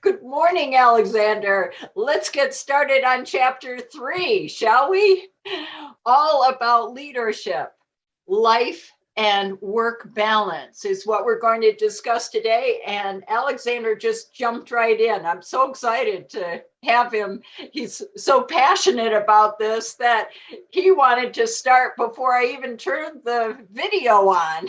Good morning, Alexander. Let's get started on chapter 3, shall we? All about leadership, life, and work balance is what we're going to discuss today. And Alexander just jumped right in. I'm so excited to have him. He's so passionate about this that he wanted to start before I even turned the video on.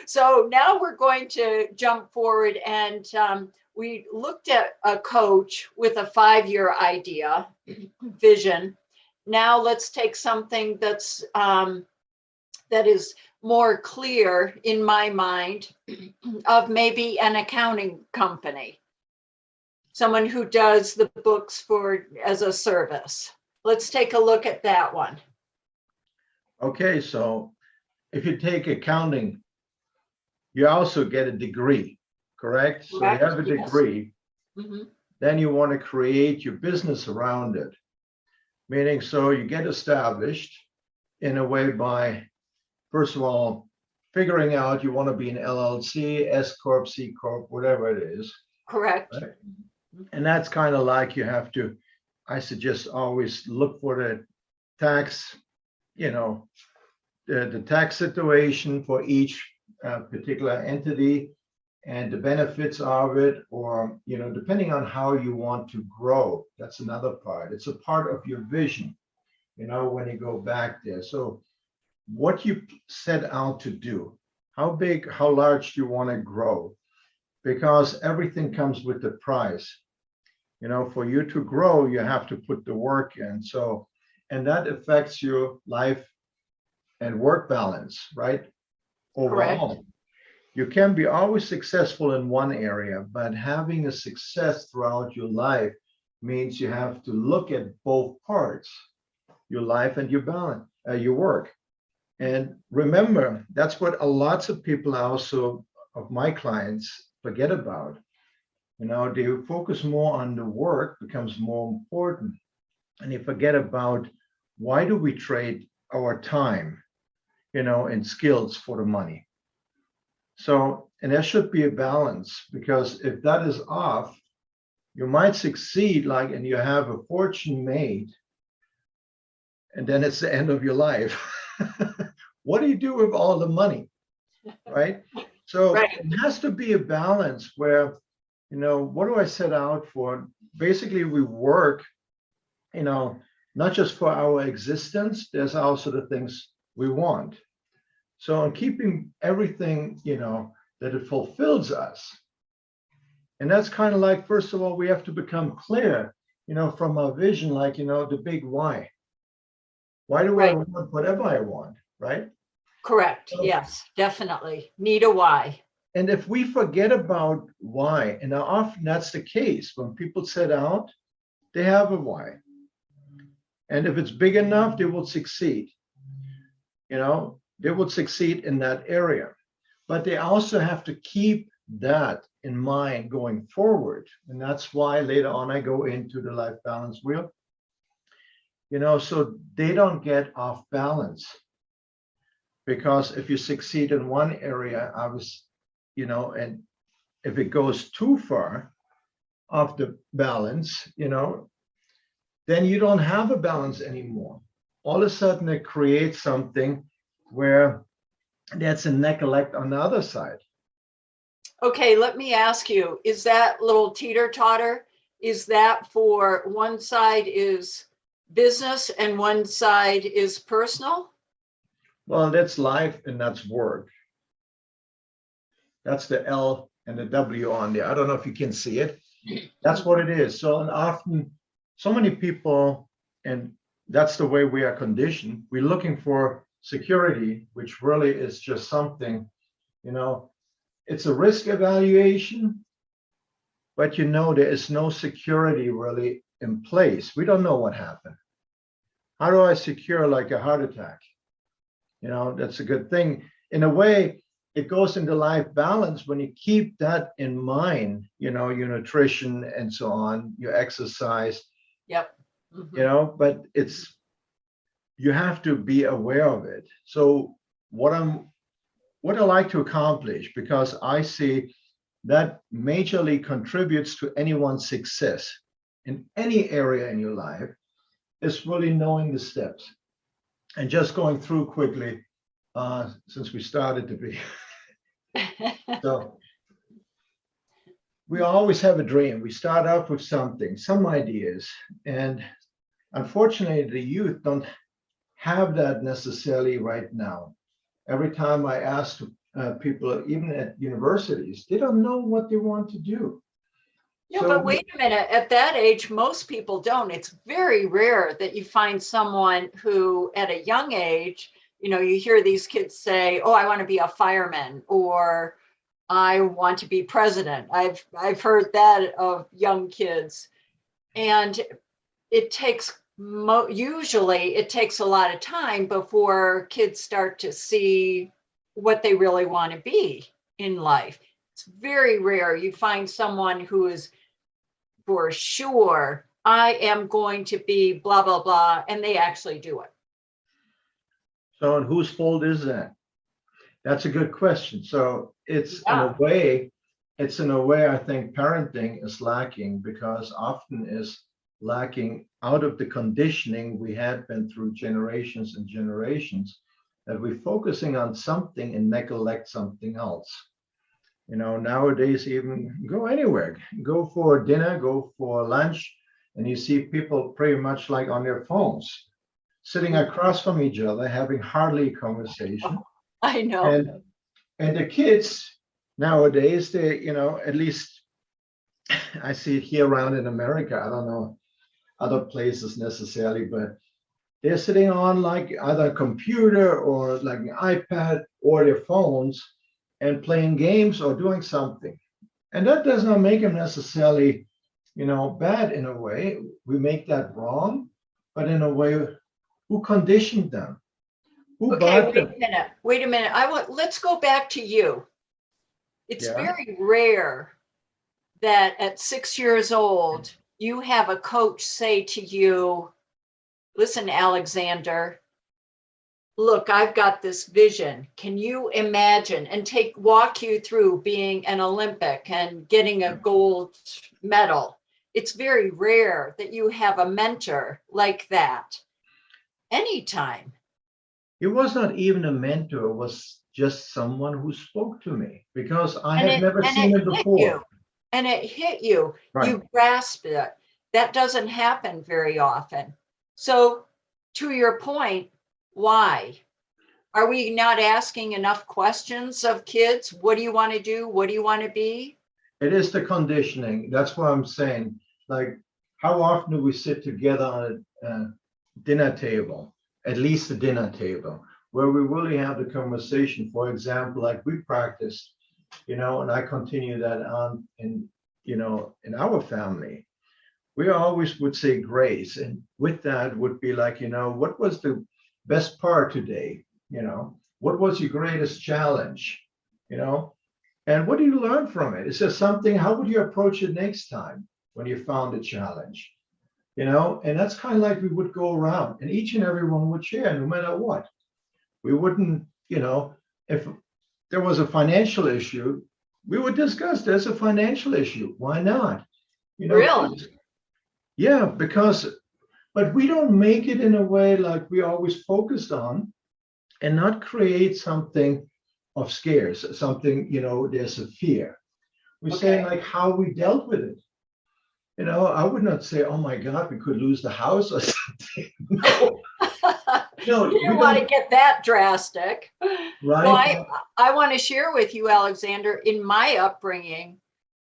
So now we're going to jump forward, and we looked at a coach with a 5-year idea, vision. Now let's take something that is more clear in my mind of maybe an accounting company, someone who does the books as a service. Let's take a look at that one. Okay, so if you take accounting, you also get a degree, correct? So you have a degree, yes. Then you want to create your business around it. Meaning, so you get established in a way by, first of all, figuring out you want to be an LLC, S Corp, C Corp, whatever it is. Correct. Right? And that's kind of like you have to, I suggest always look for the tax, the tax situation for each particular entity and the benefits of it, or depending on how you want to grow. That's another part. It's a part of your vision, when you go back there. So what you set out to do, how big, how large do you want to grow? Because everything comes with the price. For you to grow, you have to put the work in. So, and that affects your life and work balance, right? Overall. Correct. You can be always successful in one area, but having a success throughout your life means you have to look at both parts, your life and your balance, your work. And remember, that's what lots of people also of my clients forget about. They focus more on the work, becomes more important, and they forget about why do we trade our time, and skills for the money. So, and there should be a balance, because if that is off, you might succeed, and you have a fortune made, and then it's the end of your life. What do you do with all the money, right? So right. It has to be a balance where, what do I set out for? Basically, we work, not just for our existence, there's also the things we want. So in keeping everything, that it fulfills us. And that's kind of like, first of all, we have to become clear, from our vision, the big why. Why do I want whatever I want, right? Correct. So, yes, definitely. Need a why. And if we forget about why, and often that's the case, when people set out, they have a why. And if it's big enough, they will succeed. They will succeed in that area. But they also have to keep that in mind going forward. And that's why later on I go into the life balance wheel. So they don't get off balance. Because if you succeed in one area, and if it goes too far off the balance, then you don't have a balance anymore. All of a sudden it creates something where that's a neglect on the other side. Okay, let me ask you, is that little teeter-totter, is that for one side is business and one side is personal? Well, that's life and that's work. That's the L and the W on there. I don't know if you can see it. That's what it is. So, and often so many people, and that's the way we are conditioned, we're looking for security, which really is just something, it's a risk evaluation, but there is no security really in place. We don't know what happened. How do I secure like a heart attack? That's a good thing. In a way, it goes into life balance when you keep that in mind, your nutrition and so on, your exercise. Yep. Mm-hmm. But you have to be aware of it. So what I like to accomplish, because I see that majorly contributes to anyone's success in any area in your life is really knowing the steps. And just going through quickly, since we started to be. So we always have a dream. We start off with something, some ideas. And unfortunately, the youth don't have that necessarily right now. Every time I ask people, even at universities, they don't know what they want to do. Yeah, So but wait a minute. At that age, most people don't. It's very rare that you find someone who, at a young age, you hear these kids say, "Oh, I want to be a fireman," or "I want to be president." I've heard that of young kids, and it takes usually it takes a lot of time before kids start to see what they really want to be in life. It's very rare you find someone who is for sure, I am going to be blah, blah, blah, and they actually do it. So, and whose fault is that? That's a good question. So it's in a way, I think parenting is lacking because often is lacking out of the conditioning we had been through generations and generations, that we're focusing on something and neglect something else. Nowadays, even go anywhere, go for dinner, go for lunch, and you see people pretty much like on their phones, sitting across from each other, having hardly a conversation. I know. And the kids nowadays, they, at least I see it here around in America. I don't know other places necessarily, but they're sitting on like either a computer or like an iPad or their phones and playing games or doing something. And that does not make them necessarily, bad in a way. We make that wrong, but in a way, who conditioned them? Who Okay, bought them? wait a minute. Let's go back to you. It's Yeah. very rare that at 6 years old, you have a coach say to you, "Listen, Alexander, look, I've got this vision. Can you imagine?" And walk you through being an Olympic and getting a gold medal. It's very rare that you have a mentor like that anytime. It was not even a mentor, it was just someone who spoke to me because I had never seen it before. And it hit you. Right. You grasped it. That doesn't happen very often. So, to your point, why? Are we not asking enough questions of kids? What do you want to do? What do you want to be? It is the conditioning. That's what I'm saying. Like, how often do we sit together on a dinner table, at least a dinner table, where we really have the conversation? For example, like we practiced, and I continue that on in our family. We always would say grace. And with that would be like, what was the best part today? What was your greatest challenge? And what do you learn from it? Is there something, how would you approach it next time when you found a challenge? And that's kind of like we would go around and each and every one would share no matter what. We wouldn't, if there was a financial issue, we would discuss there's a financial issue. Why not? Really? Yeah, but we don't make it in a way like we always focused on and not create something of scares, something, there's a fear. We say like how we dealt with it. I would not say, oh my God, we could lose the house or something. No. No, you didn't want to get that drastic. Right. Well, I want to share with you, Alexander, in my upbringing,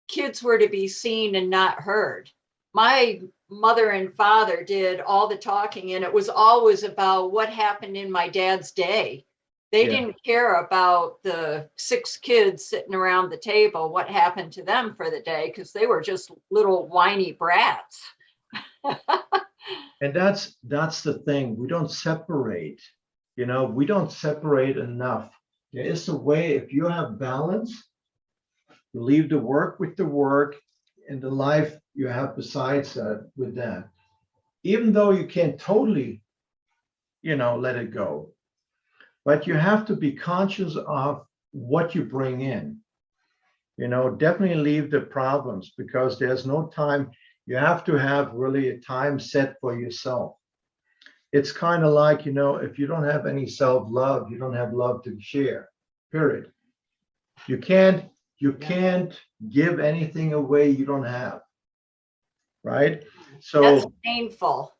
kids were to be seen and not heard. My mother and father did all the talking, and it was always about what happened in my dad's day. They didn't care about the 6 kids sitting around the table, what happened to them for the day, because they were just little whiny brats. And that's the thing. We don't separate, we don't separate enough. There is a way, if you have balance, you leave the work with the work and the life you have besides that with that. Even though you can't totally, let it go. But you have to be conscious of what you bring in. Definitely leave the problems, because there's no time. You have to have really a time set for yourself. It's kind of like, if you don't have any self-love, you don't have love to share, period. You can't give anything away you don't have, right? So that's painful.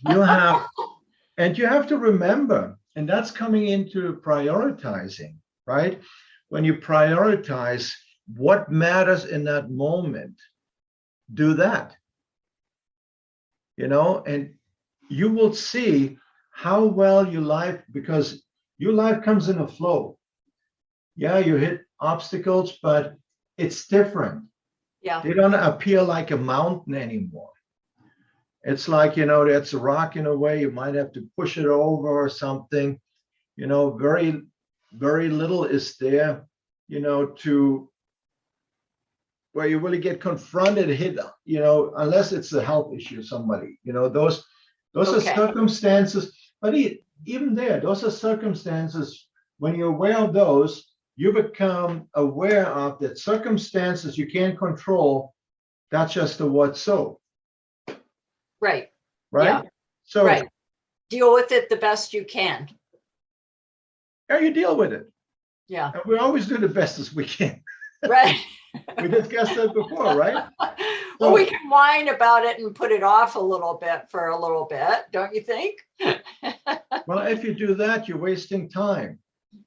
you have, and you have to remember, and that's coming into prioritizing, right? When you prioritize what matters in that moment, do that, and you will see how well your life, because your life comes in a flow. Yeah, you hit obstacles, but it's different. Yeah. They don't appear like a mountain anymore. It's like, that's a rock in a way. You might have to push it over or something. Very, very little is there, to where you really get confronted, hit, unless it's a health issue, somebody, those are circumstances. But even there, those are circumstances. When you're aware of those, you become aware of that circumstances you can't control. That's just the what so. Right. Right. Yeah. So right. Deal with it the best you can. Yeah, you deal with it. Yeah. And we always do the best as we can. Right. We discussed that before, right? Well, we can whine about it and put it off a little bit for a little bit, don't you think? Well, if you do that, you're wasting time.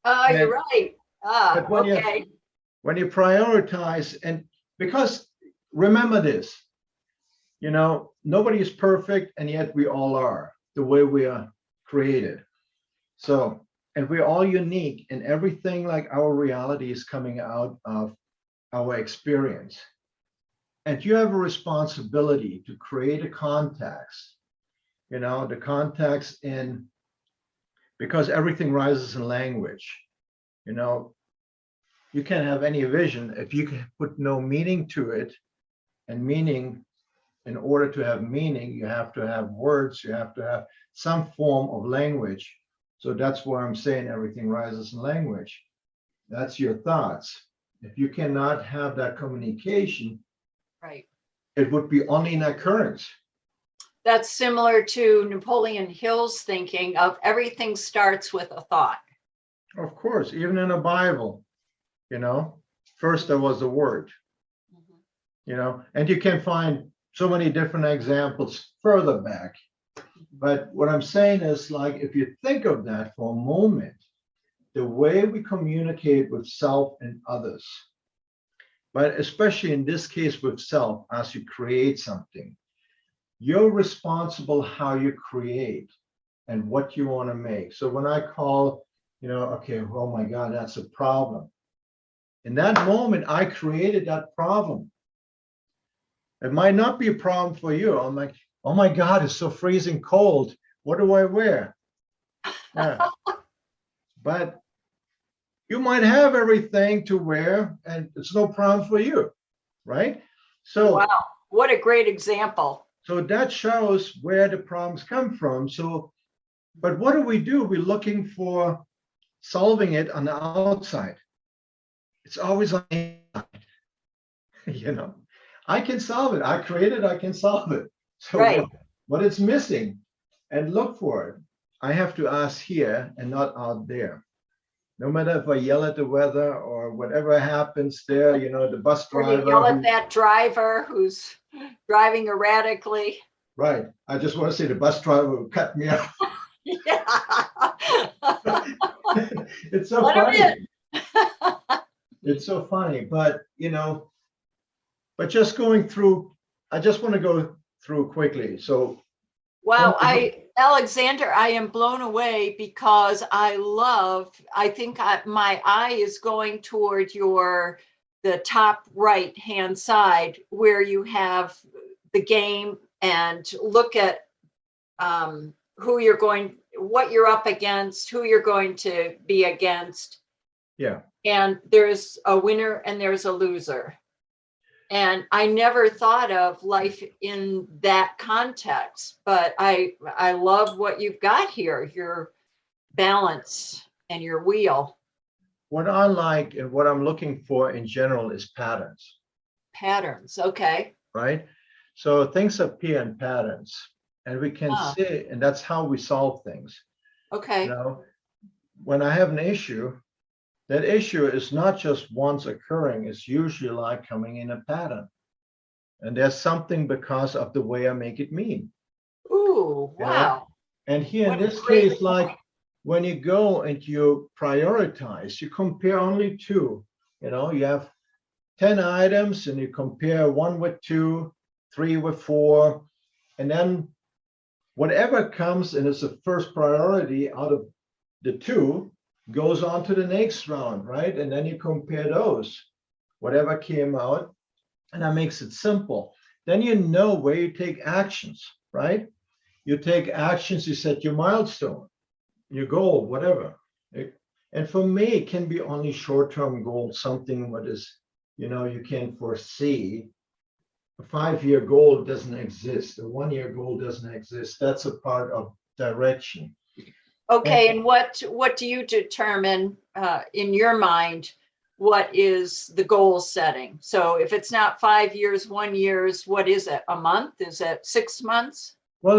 You're right. But when you prioritize, and because remember this, nobody is perfect, and yet we all are the way we are created. So, and we're all unique, and everything, like our reality is coming out of our experience. And you have a responsibility to create a context, the context in, because everything rises in language. You can't have any vision if you can put no meaning to it. And meaning, in order to have meaning, you have to have words, you have to have some form of language. So that's why I'm saying everything rises in language. That's your thoughts. If you cannot have that communication, right, it would be only an occurrence. That's similar to Napoleon Hill's thinking of everything starts with a thought. Of course, even in the Bible, first there was the word, and you can find so many different examples further back. But what I'm saying is, like, if you think of that for a moment, the way we communicate with self and others, but especially in this case with self, as you create something, you're responsible how you create and what you want to make. So when I call, okay, oh my God, that's a problem. In that moment, I created that problem. It might not be a problem for you. I'm like, oh my God, it's so freezing cold. What do I wear? Yeah. But you might have everything to wear and it's no problem for you, right? So wow, what a great example. So that shows where the problems come from. So, but what do? We're looking for solving it on the outside. It's always on the inside. I can solve it. I created, I can solve it. So right. what it's missing, and look for it. I have to ask here and not out there. No matter if I yell at the weather or whatever happens there, the bus driver. Or you yell at that driver who's driving erratically. Right. I just want to say the bus driver will cut me off. Yeah. It's so funny. It's so funny, but but just going through, I just want to go through quickly. So wow, Alexander, I am blown away because I think my eye is going toward the top right hand side where you have the game and look at what you're up against, who you're going to be against. Yeah. And there's a winner and there's a loser. And I never thought of life in that context, but I love what you've got here, your balance and your wheel. what I like and what I'm looking for in general is patterns, Patterns. Okay. right? So things appear in patterns, and we can Ah, see, and that's how we solve things. You okay. know, when I have an issue, that issue is not just once occurring, it's usually like coming in a pattern. And there's something because of the way I make it mean, Ooh, you know? wow. And here in What a this great case, like when you go and you prioritize, you compare only two, you have 10 items and you compare one with two, three with four, and then whatever comes and is the first priority out of the two goes on to the next round, right? And then you compare those, whatever came out, and that makes it simple. Then you know where you take actions, right? You take actions, you set your milestone, your goal, whatever. And for me, it can be only short-term goal, something what is, you can foresee. A 5-year goal doesn't exist. A 1-year goal doesn't exist. That's a part of direction. Okay, And and what do you determine in your mind? What is the goal setting? So if it's not 5 years, 1 years, what is it? A month? Is it 6 months? well,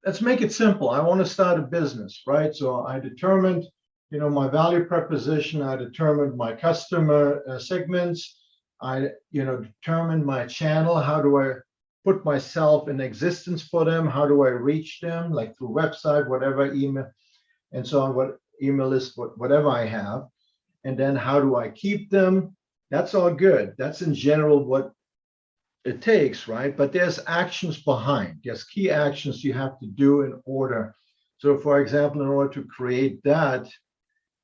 let's make it simple. I want to start a business, right? So I determined, my value proposition. I determined my customer segments. I, determined my channel. How do I put myself in existence for them? How do I reach them? Like through website, whatever, email, and so on. What email list, whatever I have. And then how do I keep them? That's all good. That's in general what it takes, right? But there's actions behind. There's key actions you have to do in order. So, for example, in order to create that,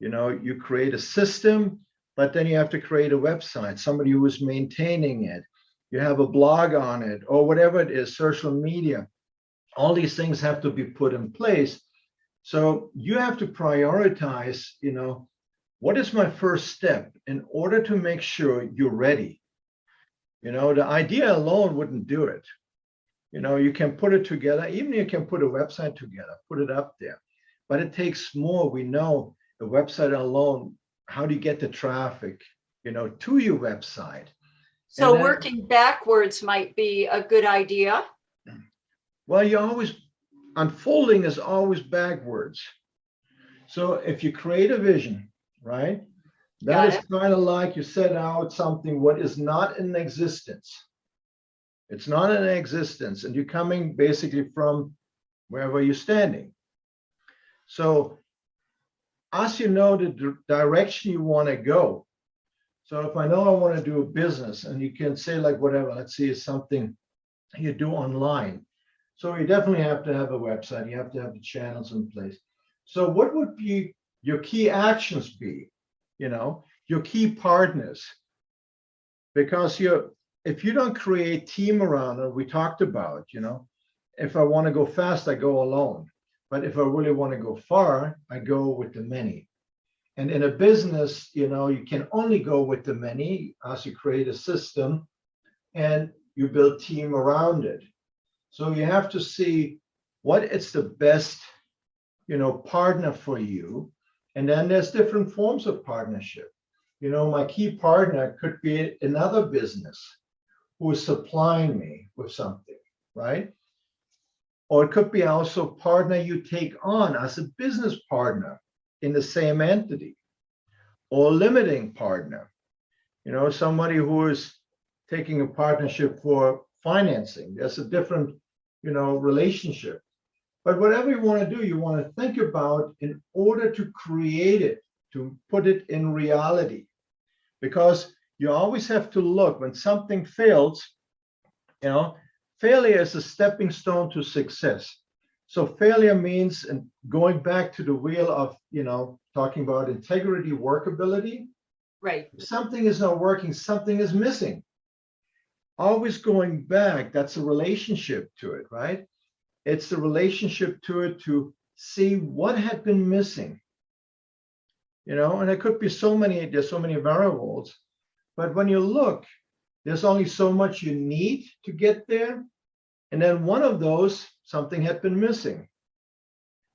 you create a system, but then you have to create a website, somebody who is maintaining it. You have a blog on it, or whatever it is, social media. All these things have to be put in place. So you have to prioritize, what is my first step in order to make sure you're ready? The idea alone wouldn't do it. You can put it together, even you can put a website together, put it up there, but it takes more. We know the website alone, how do you get the traffic, to your website? And So then, working backwards might be a good idea. well, you always, unfolding is always backwards. So if you create a vision, right? That Got is it. kind of like you set out something what is not in existence. It's not in existence, and you're coming basically from wherever you're standing. So as you know the direction you want to go. So if I know I want to do a business, and you can say like whatever, let's see, it's something you do online. So you definitely have to have a website. You have to have the channels in place. So what would be your key actions be? Your key partners, because if you don't create team around it, we talked about, if I want to go fast, I go alone. But if I really want to go far, I go with the many. And in a business, you can only go with the many as you create a system and you build team around it. So you have to see what is the best, partner for you. And then there's different forms of partnership. My key partner could be another business who is supplying me with something, right? Or it could be also a partner you take on as a business partner in the same entity, or a limiting partner, somebody who is taking a partnership for financing. There's a different, relationship. But whatever you want to do, you want to think about in order to create it, to put it in reality. Because you always have to look when something fails, failure is a stepping stone to success. So failure means, and going back to the wheel of, talking about integrity, workability. Right. If something is not working, something is missing. Always going back, that's a relationship to it, right? It's the relationship to it to see what had been missing. And it could be there's so many variables, but when you look, there's only so much you need to get there. And then one of those, something had been missing.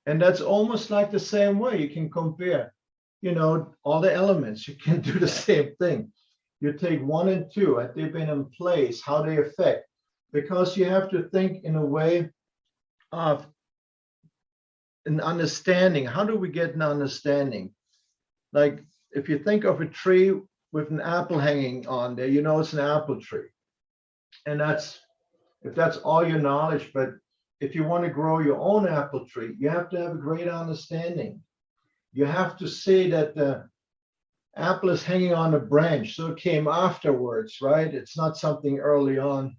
And that's almost like the same way you can compare. all the elements. You can do the same thing. You take 1 and 2, had they been in place, how they affect, because you have to think in a way of an understanding. How do we get an understanding? Like if you think of a tree with an apple hanging on there, it's an apple tree. And if that's all your knowledge, but if you want to grow your own apple tree, you have to have a great understanding. You have to say that the apple is hanging on a branch, so it came afterwards, right? It's not something early on,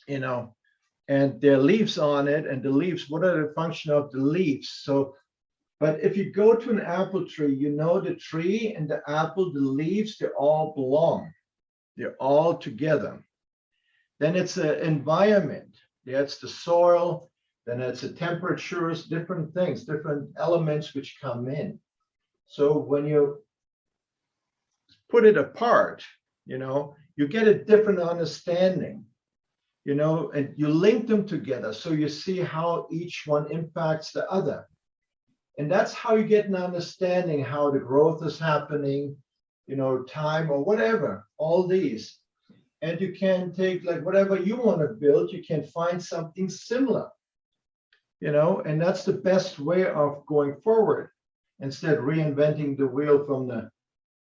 and there are leaves on it, and the leaves, what are the function of the leaves? So, but if you go to an apple tree, the tree and the apple, the leaves, they all belong. They're all together. Then it's an environment. That's the soil, then it's the temperatures, different things, different elements which come in. So when you put it apart, you get a different understanding, and you link them together. So you see how each one impacts the other. And that's how you get an understanding how the growth is happening, time or whatever, all these. And you can take like whatever you want to build, you can find something similar, and that's the best way of going forward. Instead reinventing the wheel from the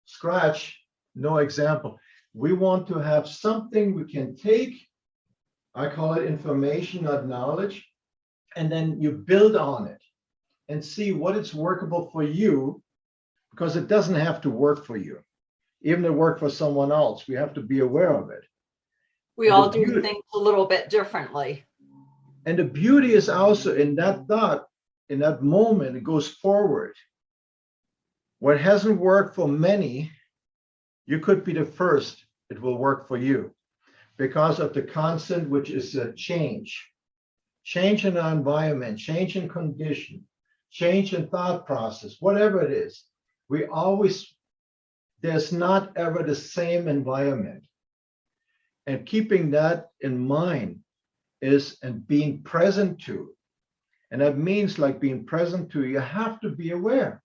scratch, no example. We want to have something we can take, I call it information, not knowledge, and then you build on it and see what is workable for you, because it doesn't have to work for you. Even to work for someone else, we have to be aware of it. We all do things a little bit differently. And the beauty is also in that thought, in that moment, it goes forward. What hasn't worked for many, you could be the first, it will work for you, because of the constant, which is a change in the environment, change in condition, change in thought process, whatever it is. There's not ever the same environment. And keeping that in mind and being present to, and that means like being present to, you have to be aware.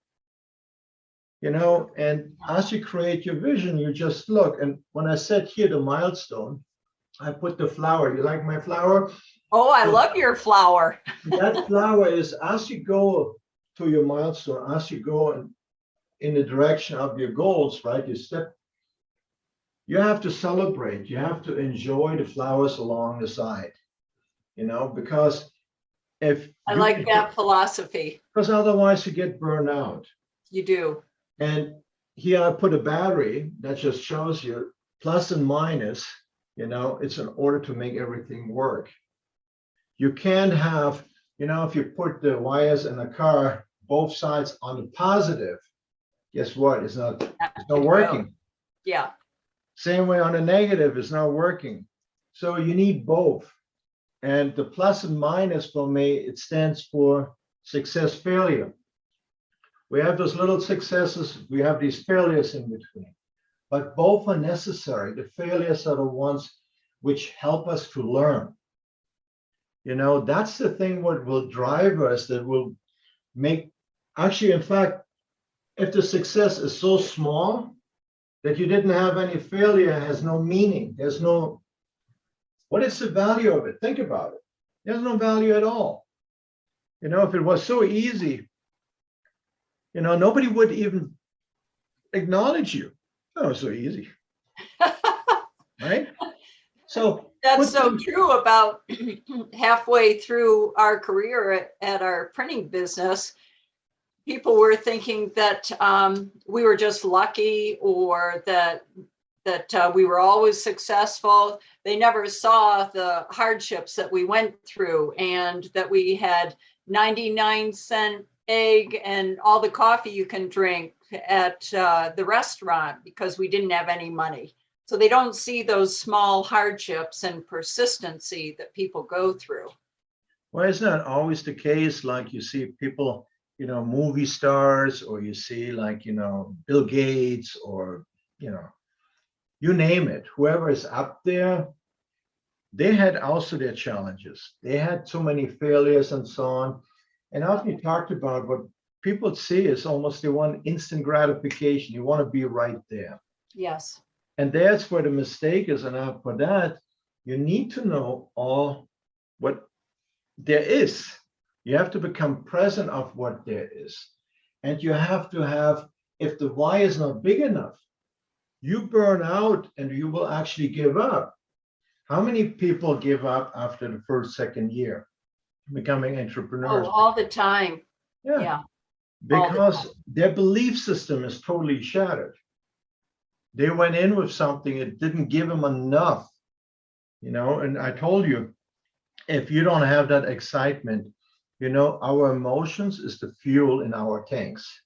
And as you create your vision, you just look. And when I said here, the milestone, I put the flower. You like my flower? Oh, I love your flower. That flower is, as you go to your milestone, as you go in the direction of your goals, right? You have to celebrate. You have to enjoy the flowers along the side, because I like that philosophy. Because otherwise you get burned out. You do. And here I put a battery that just shows you plus and minus, it's in order to make everything work. You can't have, if you put the wires in a car, both sides on the positive, guess what? It's not working. Yeah. Same way on the negative, it's not working. So you need both. And the plus and minus for me, it stands for success, failure. We have those little successes, we have these failures in between, but both are necessary. The failures are the ones which help us to learn. That's the thing what will drive us, that will make, actually, in fact, if the success is so small that you didn't have any failure, has no meaning. What is the value of it? Think about it. There's no value at all. If it was so easy, nobody would even acknowledge you. Oh, so easy. Right? So that's so true. About halfway through our career at our printing business, people were thinking that we were just lucky, or that we were always successful. They never saw the hardships that we went through, and that we had 99-cent egg and all the coffee you can drink at the restaurant because we didn't have any money. So they don't see those small hardships and persistency that people go through. Well, it's not always the case. Like you see people, movie stars, or you see like, Bill Gates, or, you name it, whoever is up there, they had also their challenges. They had so many failures and so on. And often you talked about people see is almost they want instant gratification. You want to be right there. Yes. And that's where the mistake is. And for that, you need to know all what there is. You have to become present of what there is. And you have to have, if the why is not big enough, you burn out and you will actually give up. How many people give up after the first, second year becoming entrepreneurs? Oh, all the time. Yeah. Because their belief system is totally shattered. They went in with something, it didn't give them enough, and I told you, if you don't have that excitement, our emotions is the fuel in our tanks,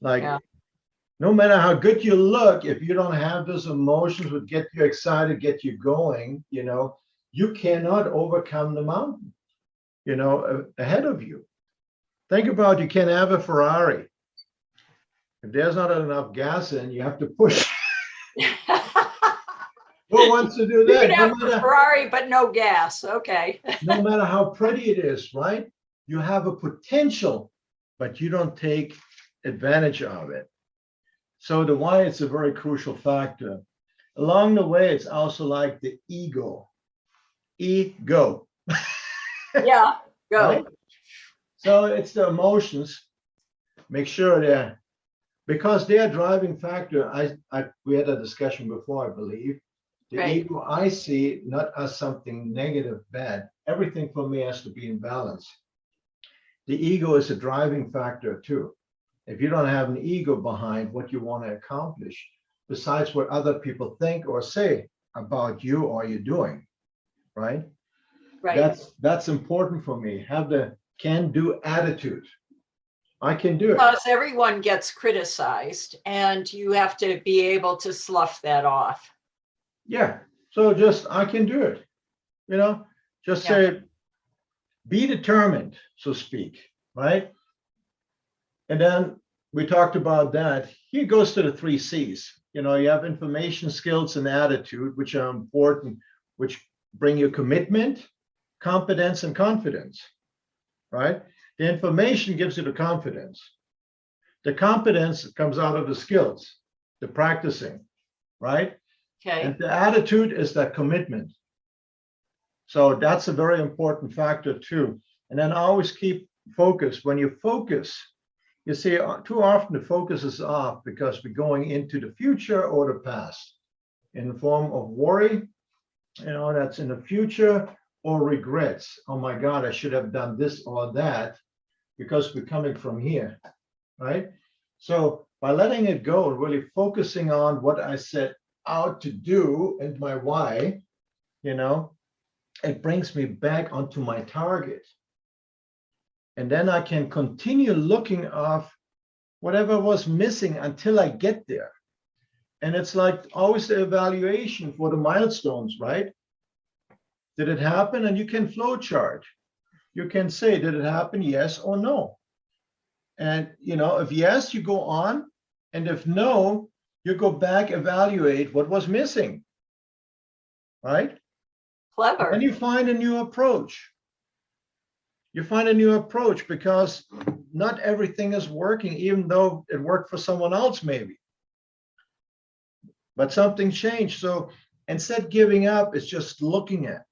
like Yeah. no matter how good you look, if you don't have those emotions that get you excited, get you going, you cannot overcome the mountain, ahead of you. Think about, you can't have a Ferrari. If there's not enough gas in, you have to push. Who wants to do You that? can have a Ferrari, but no gas. Okay. No matter how pretty it is, right? You have a potential, but you don't take advantage of it. So the why is a very crucial factor. Along the way, it's also like the ego. Ego. Yeah, go. Right? So it's the emotions. Make sure they're, because they're a driving factor. We had a discussion before, I believe. The Right. ego I see not as something negative, bad. Everything for me has to be in balance. The ego is a driving factor too. If you don't have an ego behind what you want to accomplish, besides what other people think or say about you or you're doing, right? Right. That's important for me. Have the can-do attitude. I can do it. Because everyone gets criticized and you have to be able to slough that off. Yeah. So just, I can do it. Just say, be determined, so speak, right? And then we talked about that. Here goes to the 3 C's. You have information, skills, and attitude, which are important, which bring you commitment, competence, and confidence, right? The information gives you the confidence. The competence comes out of the skills, the practicing, right? Okay. And the attitude is that commitment. So that's a very important factor too. And then always keep focus. When you focus, you see, too often the focus is off because we're going into the future or the past in the form of worry, that's in the future, or regrets. Oh my God, I should have done this or that, because we're coming from here, right? So by letting it go, really focusing on what I set out to do and my why, it brings me back onto my target. And then I can continue looking off whatever was missing until I get there. And it's like always the evaluation for the milestones, right? Did it happen? And you can flow chart. You can say, did it happen? Yes or no. And, if yes, you go on. And if no, you go back, evaluate what was missing, right? Clever. And you find a new approach. You find a new approach because not everything is working, even though it worked for someone else, maybe. But something changed. So instead of giving up, it's just looking at.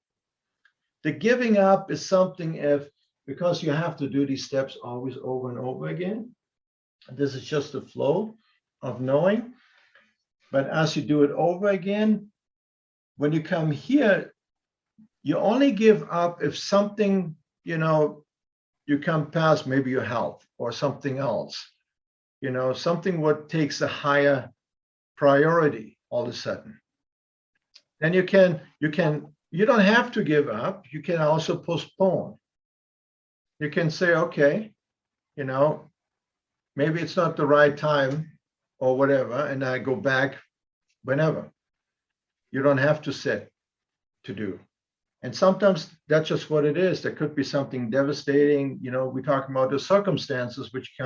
The giving up is something because you have to do these steps always over and over again. This is just the flow of knowing. But as you do it over again, when you come here, you only give up if something, you come past, maybe your health or something else, something what takes a higher priority all of a sudden. Then you don't have to give up. You can also postpone. You can say, okay, maybe it's not the right time or whatever, and I go back whenever. You don't have to set to do. And sometimes that's just what it is. There could be something devastating. We talk about the circumstances which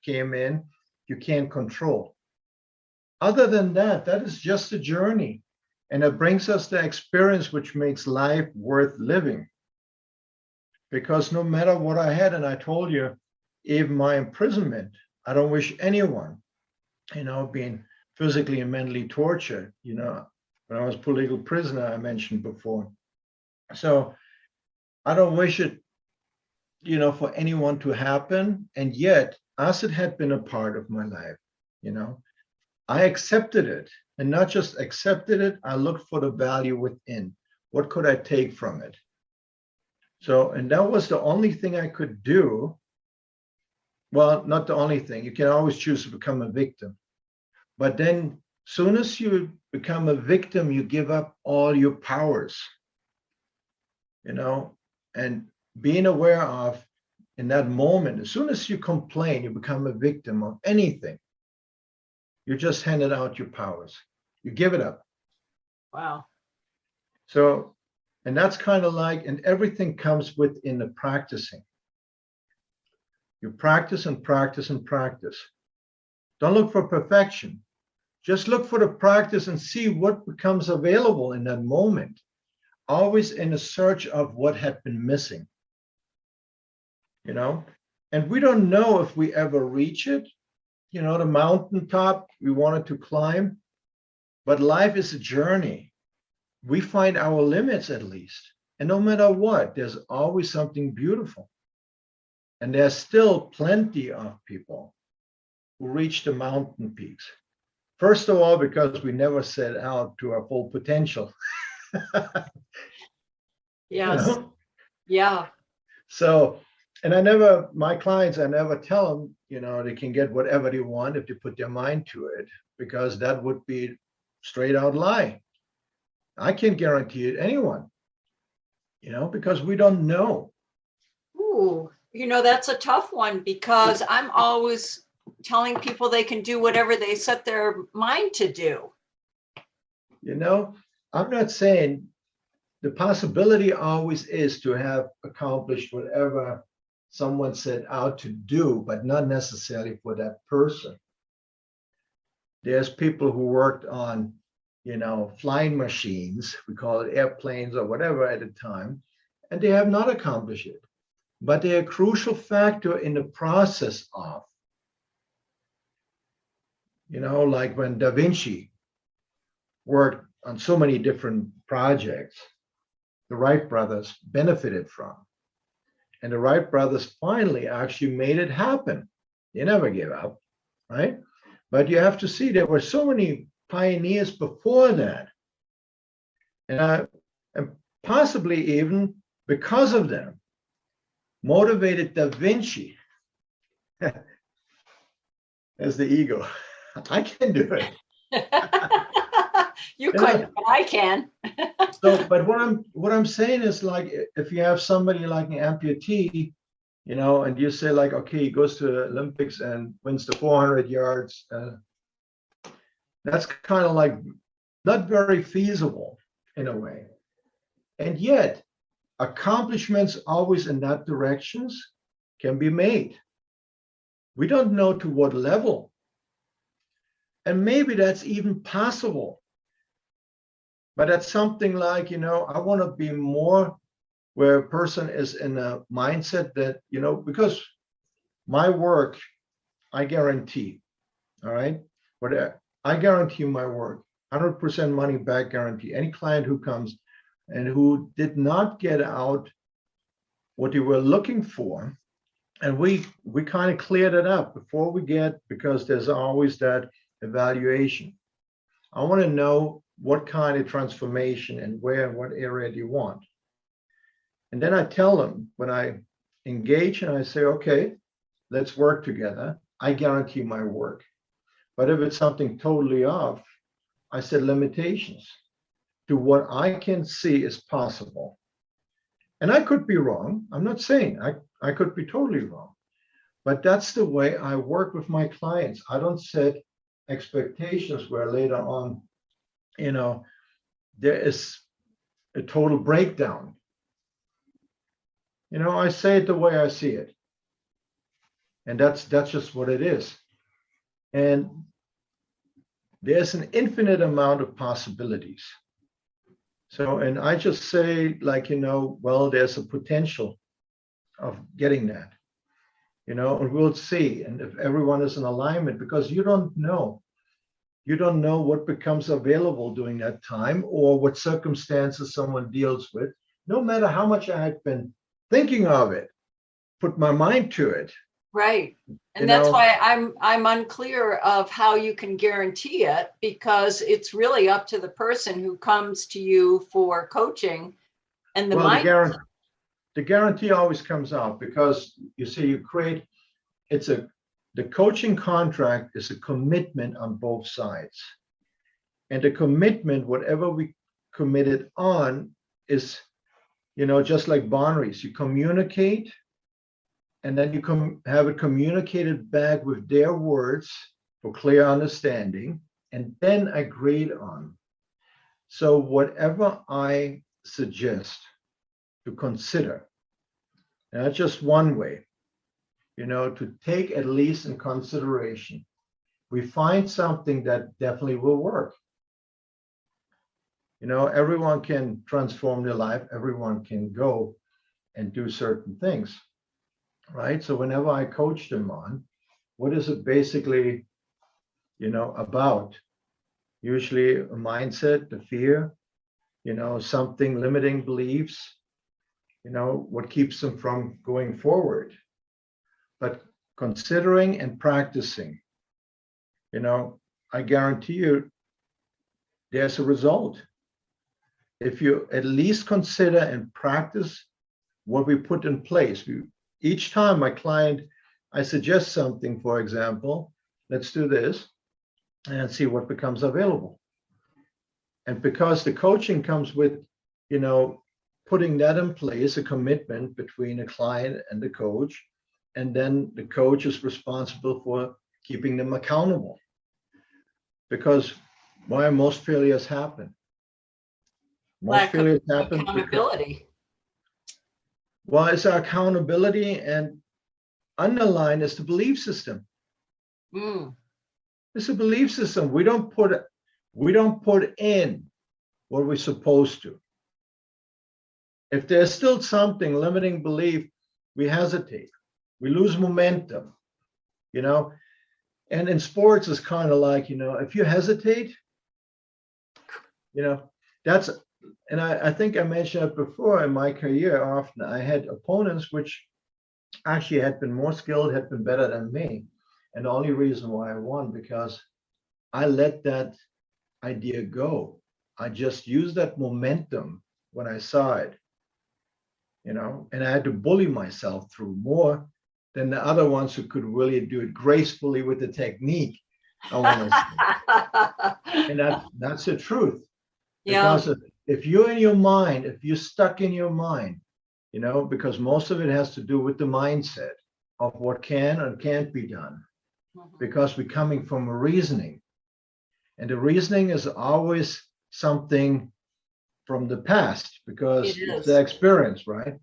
came in, you can't control. Other than that, that is just a journey. And it brings us the experience which makes life worth living. Because no matter what I had, and I told you, even my imprisonment. I don't wish anyone, being physically and mentally tortured, when I was political prisoner, I mentioned before. So I don't wish it, for anyone to happen. And yet, as it had been a part of my life, I accepted it, and not just accepted it, I looked for the value within. What could I take from it? So, and that was the only thing I could do. Well, not the only thing. You can always choose to become a victim. But then, soon as you become a victim, you give up all your powers, and being aware of in that moment, as soon as you complain, you become a victim of anything. You just handed out your powers. You give it up. Wow. So, and that's kind of like, and everything comes within the practicing. You practice and practice and practice. Don't look for perfection. Just look for the practice and see what becomes available in that moment. Always in a search of what had been missing. And we don't know if we ever reach it, the mountaintop we wanted to climb, but life is a journey. We find our limits at least. And no matter what, there's always something beautiful. And there's still plenty of people who reach the mountain peaks. First of all, because we never set out to our full potential. Yes. Yeah. So, and my clients, I never tell them, they can get whatever they want if they put their mind to it, because that would be straight out lie. I can't guarantee it anyone, because we don't know. Ooh, that's a tough one, because I'm always telling people they can do whatever they set their mind to do. I'm not saying the possibility always is to have accomplished whatever someone set out to do, but not necessarily for that person. There's people who worked on, flying machines, we call it airplanes or whatever at the time, and they have not accomplished it. But they're a crucial factor in the process of, like when Da Vinci worked on so many different projects, the Wright brothers benefited from. And the Wright brothers finally actually made it happen. They never gave up, right? But you have to see there were so many pioneers before that. And possibly even because of them, motivated Da Vinci. As the ego. I can do it. You couldn't, but I can. So, but what I'm saying is, like, if you have somebody like an amputee, and you say like, okay, he goes to the Olympics and wins the 400 yards, that's kind of like not very feasible in a way. And yet, accomplishments always in that directions can be made. We don't know to what level. And maybe that's even possible. But that's something like, I want to be more where a person is in a mindset that, because my work, I guarantee, all right? But I guarantee my work, 100% money back guarantee. Any client who comes and who did not get out what you were looking for, and we kind of cleared it up before we because there's always that evaluation. I want to know what kind of transformation and where and what area do you want. And then I tell them when I engage and I say, okay, let's work together. I guarantee my work. But if it's something totally off, I set limitations to what I can see is possible. And I could be wrong. I'm not saying I could be totally wrong. But that's the way I work with my clients. I don't set expectations where later on, there is a total breakdown. I say it the way I see it. And that's just what it is. And there's an infinite amount of possibilities. So, and I just say, like, well, there's a potential of getting that. and we'll see. And if everyone is in alignment, because you don't know what becomes available during that time or what circumstances someone deals with, no matter how much I had been thinking of it, put my mind to it. Right. And that's why I'm unclear of how you can guarantee it, because it's really up to the person who comes to you for coaching and the mind. The guarantee always comes out because you see, you create, the coaching contract is a commitment on both sides. And the commitment, whatever we committed on, is, just like boundaries. You communicate, and then you have it communicated back with their words for clear understanding, and then agreed on. So whatever I suggest to consider, and that's just one way, to take at least in consideration, we find something that definitely will work. Everyone can transform their life. Everyone can go and do certain things, right? So whenever I coach them on, what is it basically, about? Usually a mindset, the fear, something limiting beliefs, what keeps them from going forward. But considering and practicing, I guarantee you there's a result. If you at least consider and practice what we put in place. Each time my client, I suggest something, for example, let's do this and see what becomes available. And because the coaching comes with, putting that in place, a commitment between a client and the coach, and then the coach is responsible for keeping them accountable. Because why most failures happen? Lack of accountability. Well, it's our accountability, and underline is the belief system. It's a belief system. We don't put in what we're supposed to. If there's still something limiting belief, we hesitate. We lose momentum, And in sports, it's kind of like, if you hesitate, that's, and I think I mentioned it before in my career, often I had opponents which actually had been more skilled, had been better than me. And the only reason why I won, because I let that idea go. I just used that momentum when I saw it, and I had to bully myself through more than the other ones who could really do it gracefully with the technique. I want to say. And that's the truth. Because if you're in your mind, if you're stuck in your mind, because most of it has to do with the mindset of what can and can't be done, because we're coming from a reasoning. And the reasoning is always something from the past, because it's the experience, right?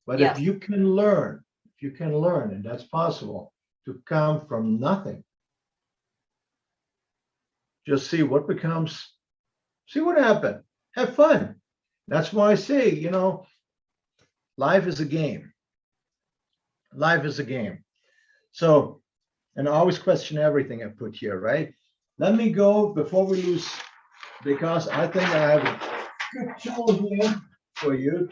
But if you can learn, and that's possible, to come from nothing, just see what happened. Have fun. That's why I say, life is a game. Life is a game. So, and I always question everything I put here, right? Let me go before we lose, because I think I have a good tool here for you,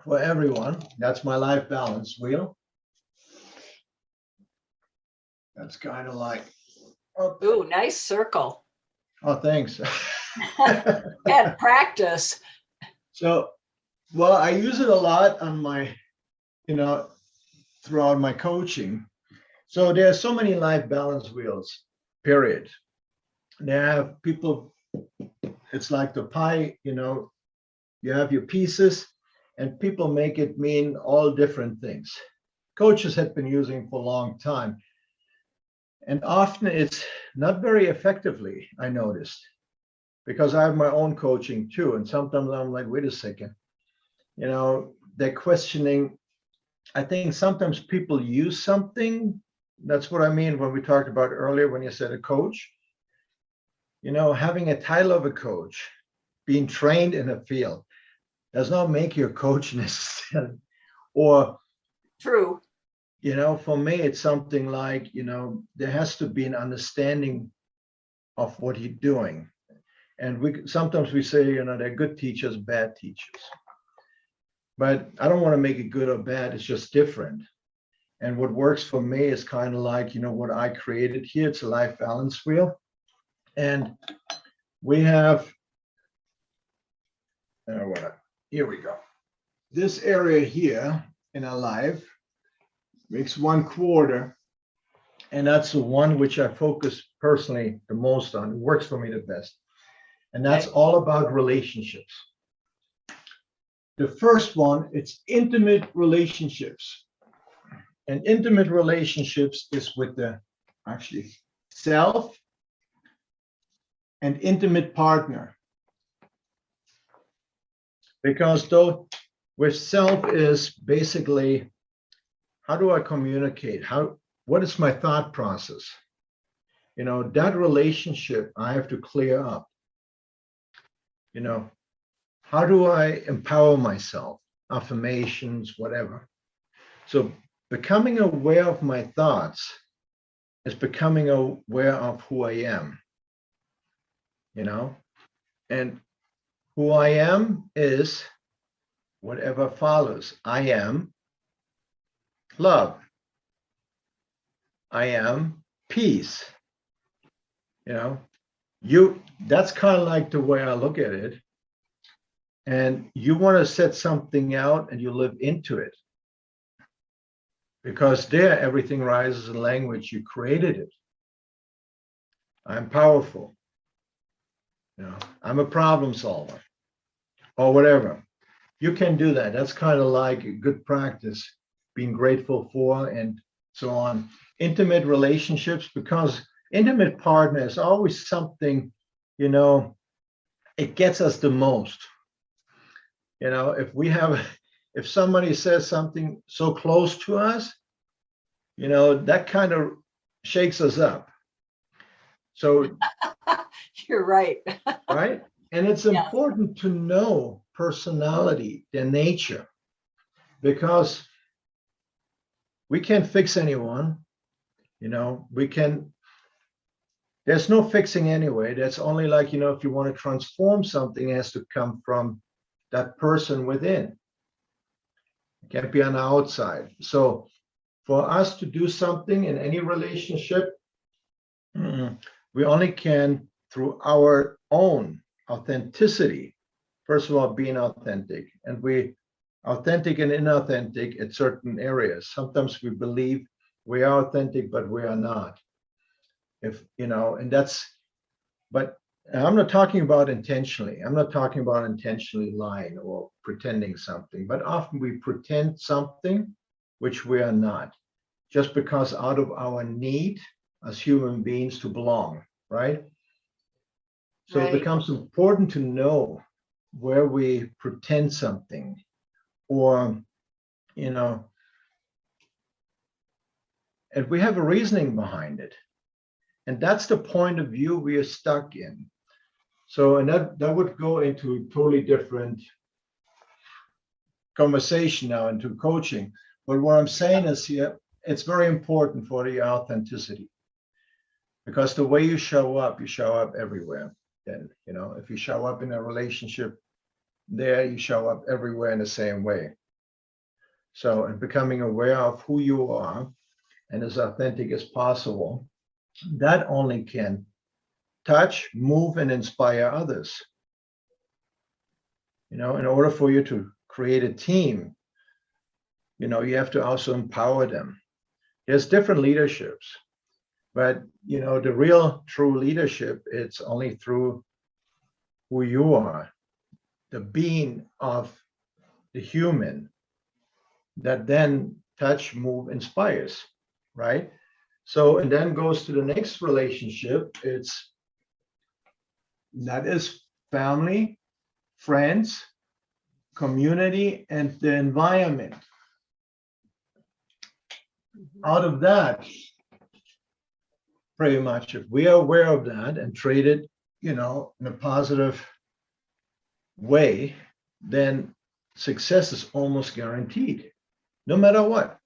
for everyone. That's my life balance wheel. That's kind of like, ooh, nice circle. Oh, thanks. And practice. So, well, I use it a lot on my, throughout my coaching. So there are so many life balance wheels, period. They have people, it's like the pie, you have your pieces, and people make it mean all different things. Coaches have been using for a long time. And often it's not very effectively, I noticed, because I have my own coaching too. And sometimes I'm like, wait a second, they're questioning. I think sometimes people use something. That's what I mean when we talked about earlier, when you said a coach, having a title of a coach, being trained in a field does not make you a coach necessarily. Or true. For me, it's something like, there has to be an understanding of what you're doing. And sometimes we say, they're good teachers, bad teachers. But I don't want to make it good or bad. It's just different. And what works for me is kind of like, what I created here. It's a life balance wheel. And we have, here we go. This area here in our life makes 1/4. And that's the one which I focus personally the most on. It works for me the best. And that's all about relationships. The first one, it's intimate relationships. And intimate relationships is with the actually self and intimate partner. Because though with self is basically, how do I communicate? What is my thought process? That relationship I have to clear up. How do I empower myself? Affirmations, whatever. So becoming aware of my thoughts is becoming aware of who I am. And who I am is whatever follows. I am love. I am peace. That's kind of like the way I look at it. And you want to set something out and you live into it. Because there, everything rises in language. You created it. I'm powerful. I'm a problem solver or whatever. You can do that. That's kind of like a good practice, being grateful for and so on. Intimate relationships, because intimate partner is always something, it gets us the most. If somebody says something so close to us, that kind of shakes us up. So you're right. Right? And it's important to know personality, their nature, because we can't fix anyone. There's no fixing anyway. That's only like, if you want to transform something, it has to come from that person within. It can't be on the outside. So for us to do something in any relationship, we only can through our own authenticity. First of all, being authentic, and we authentic and inauthentic at certain areas. Sometimes we believe we are authentic, but we are not. But I'm not talking about intentionally. I'm not talking about intentionally lying or pretending something, but often we pretend something which we are not, just because out of our need as human beings to belong, right? So It becomes important to know where we pretend something or, and we have a reasoning behind it. And that's the point of view we are stuck in. So, and that would go into a totally different conversation now, into coaching. But what I'm saying is here, it's very important for the authenticity, because the way you show up everywhere. Then, if you show up in a relationship there, you show up everywhere in the same way. So, and becoming aware of who you are and as authentic as possible, that only can touch, move, and inspire others. In order for you to create a team, you have to also empower them. There's different leaderships, but the real true leadership, it's only through who you are, the being of the human, that then touch, move, inspires, right? So, and then goes to the next relationship. That is family, friends, community, and the environment. Out of that, pretty much, if we are aware of that and treat it, in a positive way, then success is almost guaranteed, no matter what.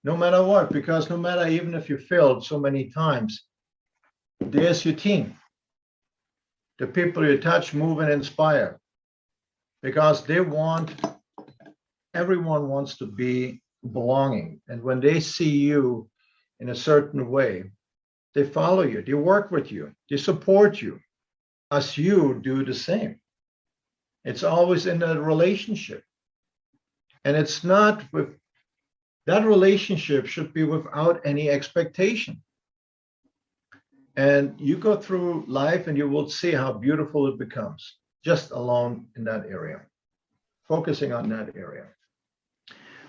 no matter what, because no matter, even if you failed so many times, there's your team, the people you touch, move, and inspire, because everyone wants to be belonging. And when they see you in a certain way, they follow you, they work with you, they support you, as you do the same. It's always in a relationship. And it's not with that relationship should be without any expectation. And you go through life and you will see how beautiful it becomes just alone in that area, focusing on that area.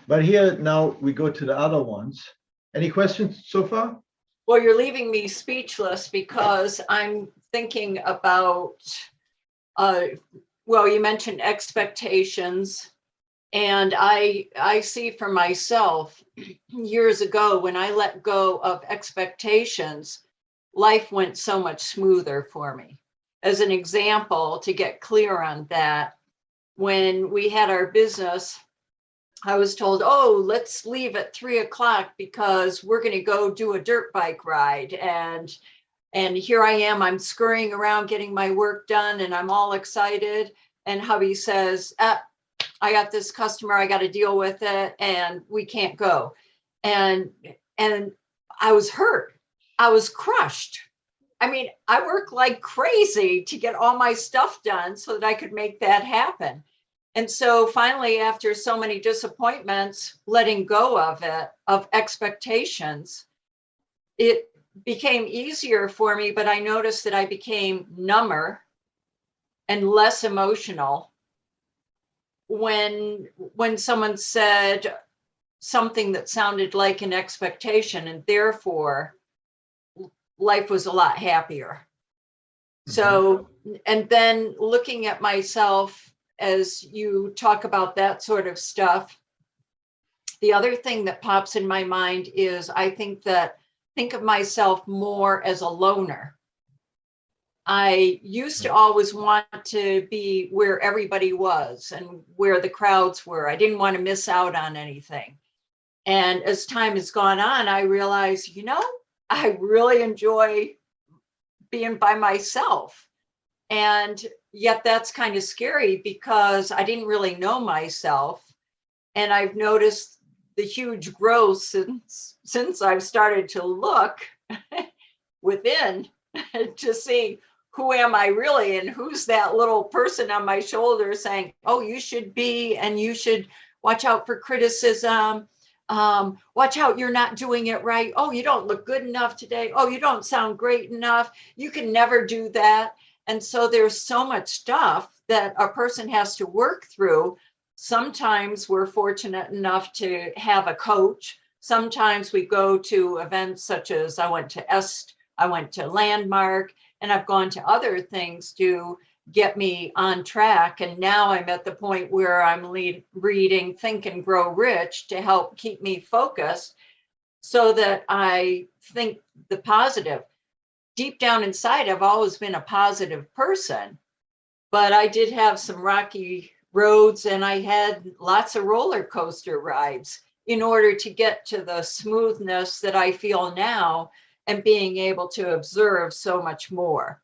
But here now we go to the other ones. Any questions so far? Well, you're leaving me speechless because I'm thinking about, well, you mentioned expectations. And I see for myself, years ago, when I let go of expectations, life went so much smoother for me. As an example, to get clear on that, when we had our business, I was told, oh, let's leave at 3:00 because we're going to go do a dirt bike ride. And here I am, I'm scurrying around getting my work done and I'm all excited. And hubby says, I got this customer, I got to deal with it and we can't go. And I was hurt. I was crushed. I mean, I worked like crazy to get all my stuff done so that I could make that happen. And so finally, after so many disappointments, letting go of it, of expectations, it became easier for me, but I noticed that I became number and less emotional when someone said something that sounded like an expectation, and therefore life was a lot happier. Mm-hmm. So, and then looking at myself as you talk about that sort of stuff, the other thing that pops in my mind is I think of myself more as a loner. I used to always want to be where everybody was and where the crowds were. I didn't want to miss out on anything. And as time has gone on, I realized, I really enjoy being by myself. And yet that's kind of scary because I didn't really know myself. And I've noticed the huge growth since I've started to look within to see who am I really and who's that little person on my shoulder saying, oh, you should be, and you should watch out for criticism. Watch out, you're not doing it right. Oh, you don't look good enough today. Oh, you don't sound great enough. You can never do that. And so there's so much stuff that a person has to work through. Sometimes we're fortunate enough to have a coach. Sometimes we go to events such as I went to Landmark, and I've gone to other things to get me on track. And now I'm at the point where I'm reading Think and Grow Rich to help keep me focused so that I think the positive. Deep down inside, I've always been a positive person, but I did have some rocky roads and I had lots of roller coaster rides in order to get to the smoothness that I feel now and being able to observe so much more.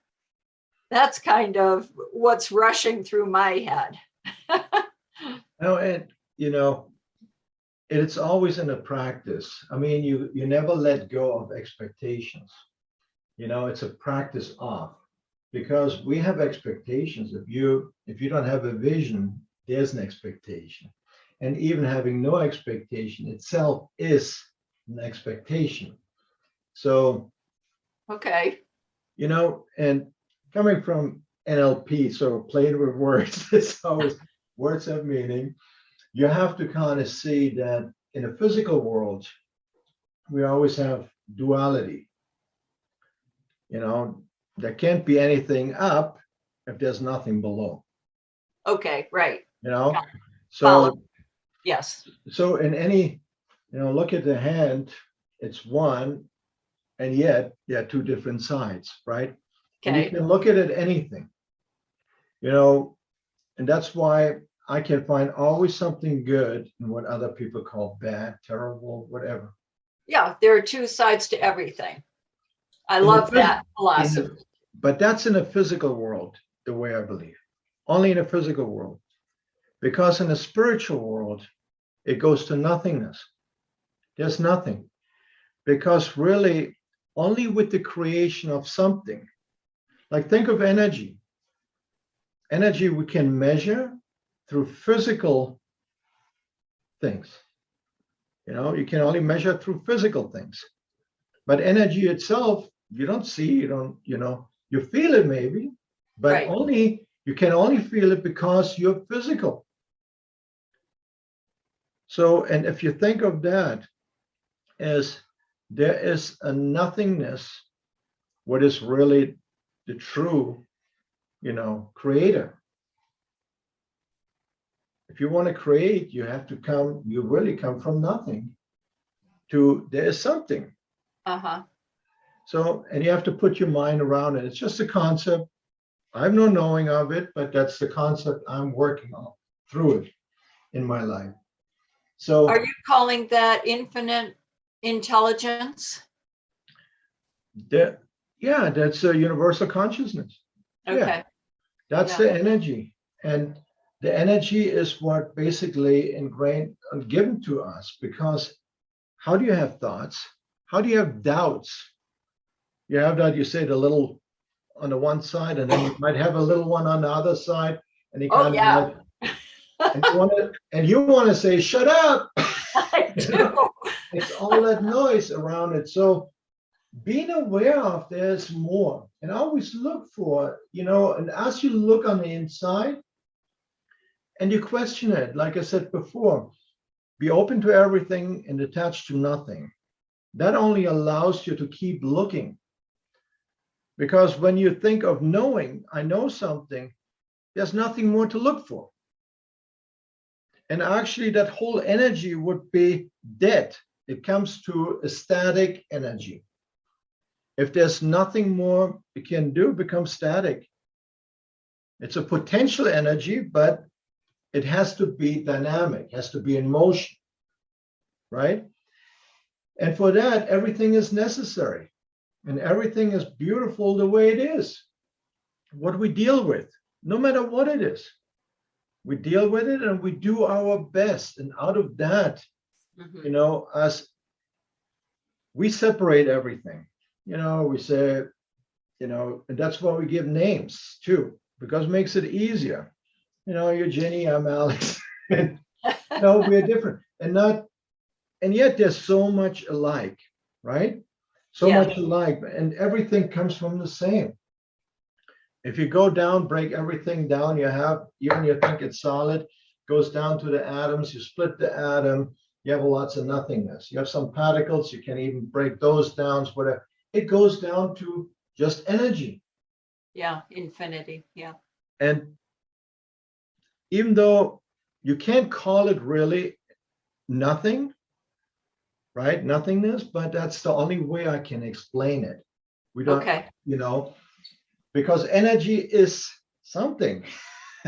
That's kind of what's rushing through my head. It's always in a practice. I mean, you never let go of expectations. It's a practice of, because we have expectations. If you don't have a vision, there's an expectation. And even having no expectation itself is an expectation. So, okay. And coming from NLP, so playing with words, it's always words have meaning. You have to kind of see that in a physical world, we always have duality. There can't be anything up if there's nothing below. Okay, right. So yes. So in any, look at the hand, it's one, and yet there are two different sides, right? Okay. And you can look at it anything, and that's why I can find always something good in what other people call bad, terrible, whatever. Yeah, there are two sides to everything. I In the love that in philosophy. the, but that's in a physical world, the way I believe. Only in a physical world. Because in the spiritual world, it goes to nothingness. There's nothing. Because really, only with the creation of something, like think of energy. Energy we can measure through physical things. You can only measure through physical things. But energy itself, you don't see, you feel it maybe, but Right. you can only feel it because you're physical. So, and if you think of that as there is a nothingness, what is really the true, creator. If you want to create, you really come from nothing to there is something. Uh-huh. So, and you have to put your mind around it. It's just a concept. I have no knowing of it, but that's the concept I'm working on through it in my life. So, are you calling that infinite intelligence? that's a universal consciousness. Okay. Yeah, that's the energy. And the energy is what basically ingrained and given to us, because how do you have thoughts? How do you have doubts? You have that, you say the little on the one side, and then you might have a little one on the other side, and you kind of like, and you want to say, shut up. I do. It's all that noise around it. So being aware of there's more, and always look for, and as you look on the inside and you question it, like I said before, be open to everything and attached to nothing. That only allows you to keep looking. Because when you think of knowing, I know something, there's nothing more to look for. And actually, that whole energy would be dead. It comes to a static energy. If there's nothing more it can do, it becomes static. It's a potential energy, but it has to be dynamic, has to be in motion, right? And for that, everything is necessary. And everything is beautiful the way it is. What we deal with, no matter what it is, we deal with it and we do our best. And out of that, as we separate everything, we say, and that's why we give names too, because it makes it easier. You're Ginny, I'm Alex. We're different. And yet there's so much alike, right? So much alike, and everything comes from the same. If you go down, break everything down, even you think it's solid, goes down to the atoms, you split the atom, you have lots of nothingness. You have some particles, you can even break those down, whatever. It goes down to just energy. Yeah, infinity. Yeah. And even though you can't call it really nothing, right? Nothingness, but that's the only way I can explain it. We don't, because energy is something.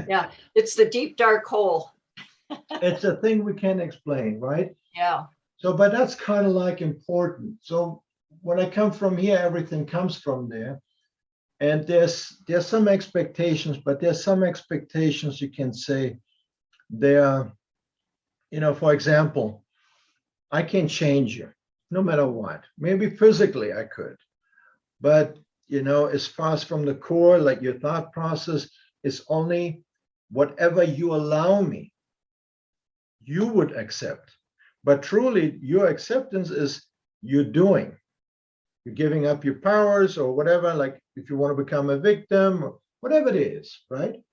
Yeah, it's the deep dark hole. It's a thing we can't explain, right? Yeah. So, but that's kind of like important. So when I come from here, everything comes from there. And there's some expectations, but there's some expectations you can say they're, for example, I can change you no matter what. Maybe physically I could, but as far as from the core, like your thought process is only whatever you allow me, you would accept. But truly, your acceptance is you're doing. You're giving up your powers or whatever, like if you want to become a victim or whatever it is, right?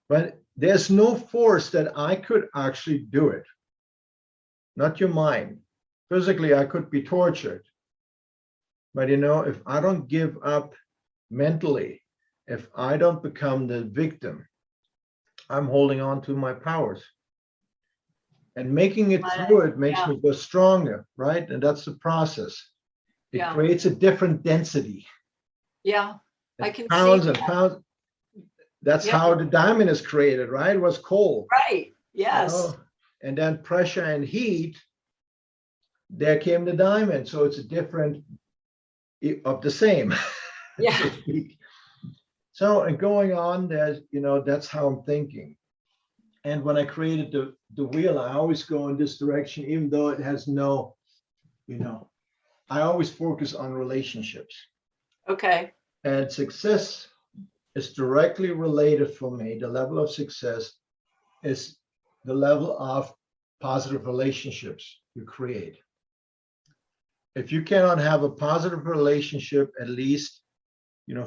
But there's no force that I could actually do it. Not your mind. Physically, I could be tortured. But if I don't give up mentally, if I don't become the victim, I'm holding on to my powers. And making it through it makes me go stronger, right? And that's the process. It creates a different density. Yeah, I can pounds see and pounds. That's Yeah. how the diamond is created, right? It was coal. Right. You Yes. know? And then pressure and heat, there came the diamond. So it's a different of the same, Yeah. so to speak. So, and going on, there's, that's how I'm thinking. And when I created the wheel, I always go in this direction, even though it has no, I always focus on relationships. Okay. And success is directly related for me. The level of success is the level of positive relationships you create. If you cannot have a positive relationship, at least,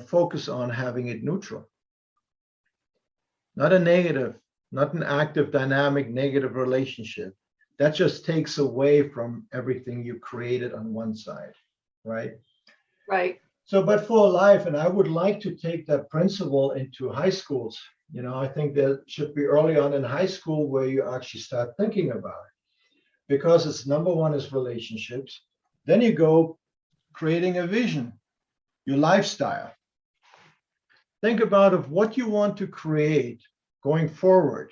focus on having it neutral. Not a negative, not an active, dynamic, negative relationship. That just takes away from everything you created on one side, right? Right. So, but for life, and I would like to take that principle into high schools. I think that should be early on in high school where you actually start thinking about it, because it's number one is relationships. Then you go creating a vision, your lifestyle. Think about of what you want to create going forward.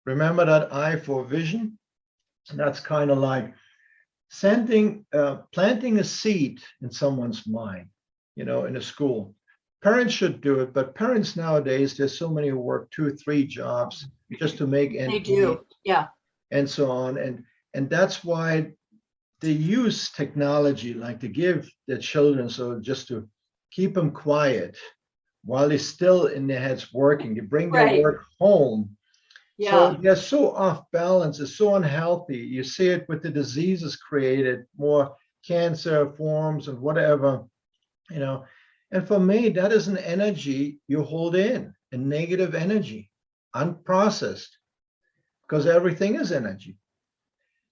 Remember that I for vision. That's kind of like planting a seed in someone's mind, in a school. Parents should do it, but parents nowadays, there's so many who work 2-3 jobs just to make ends They meet, do. Yeah. and so on. And that's why they use technology, like to give their children, so just to keep them quiet while they're still in their heads working. They bring their Right. work home. Yeah. So they're so off balance, it's so unhealthy. You see it with the diseases created, more cancer forms and whatever, And for me, that is an energy you hold in, a negative energy, unprocessed, because everything is energy.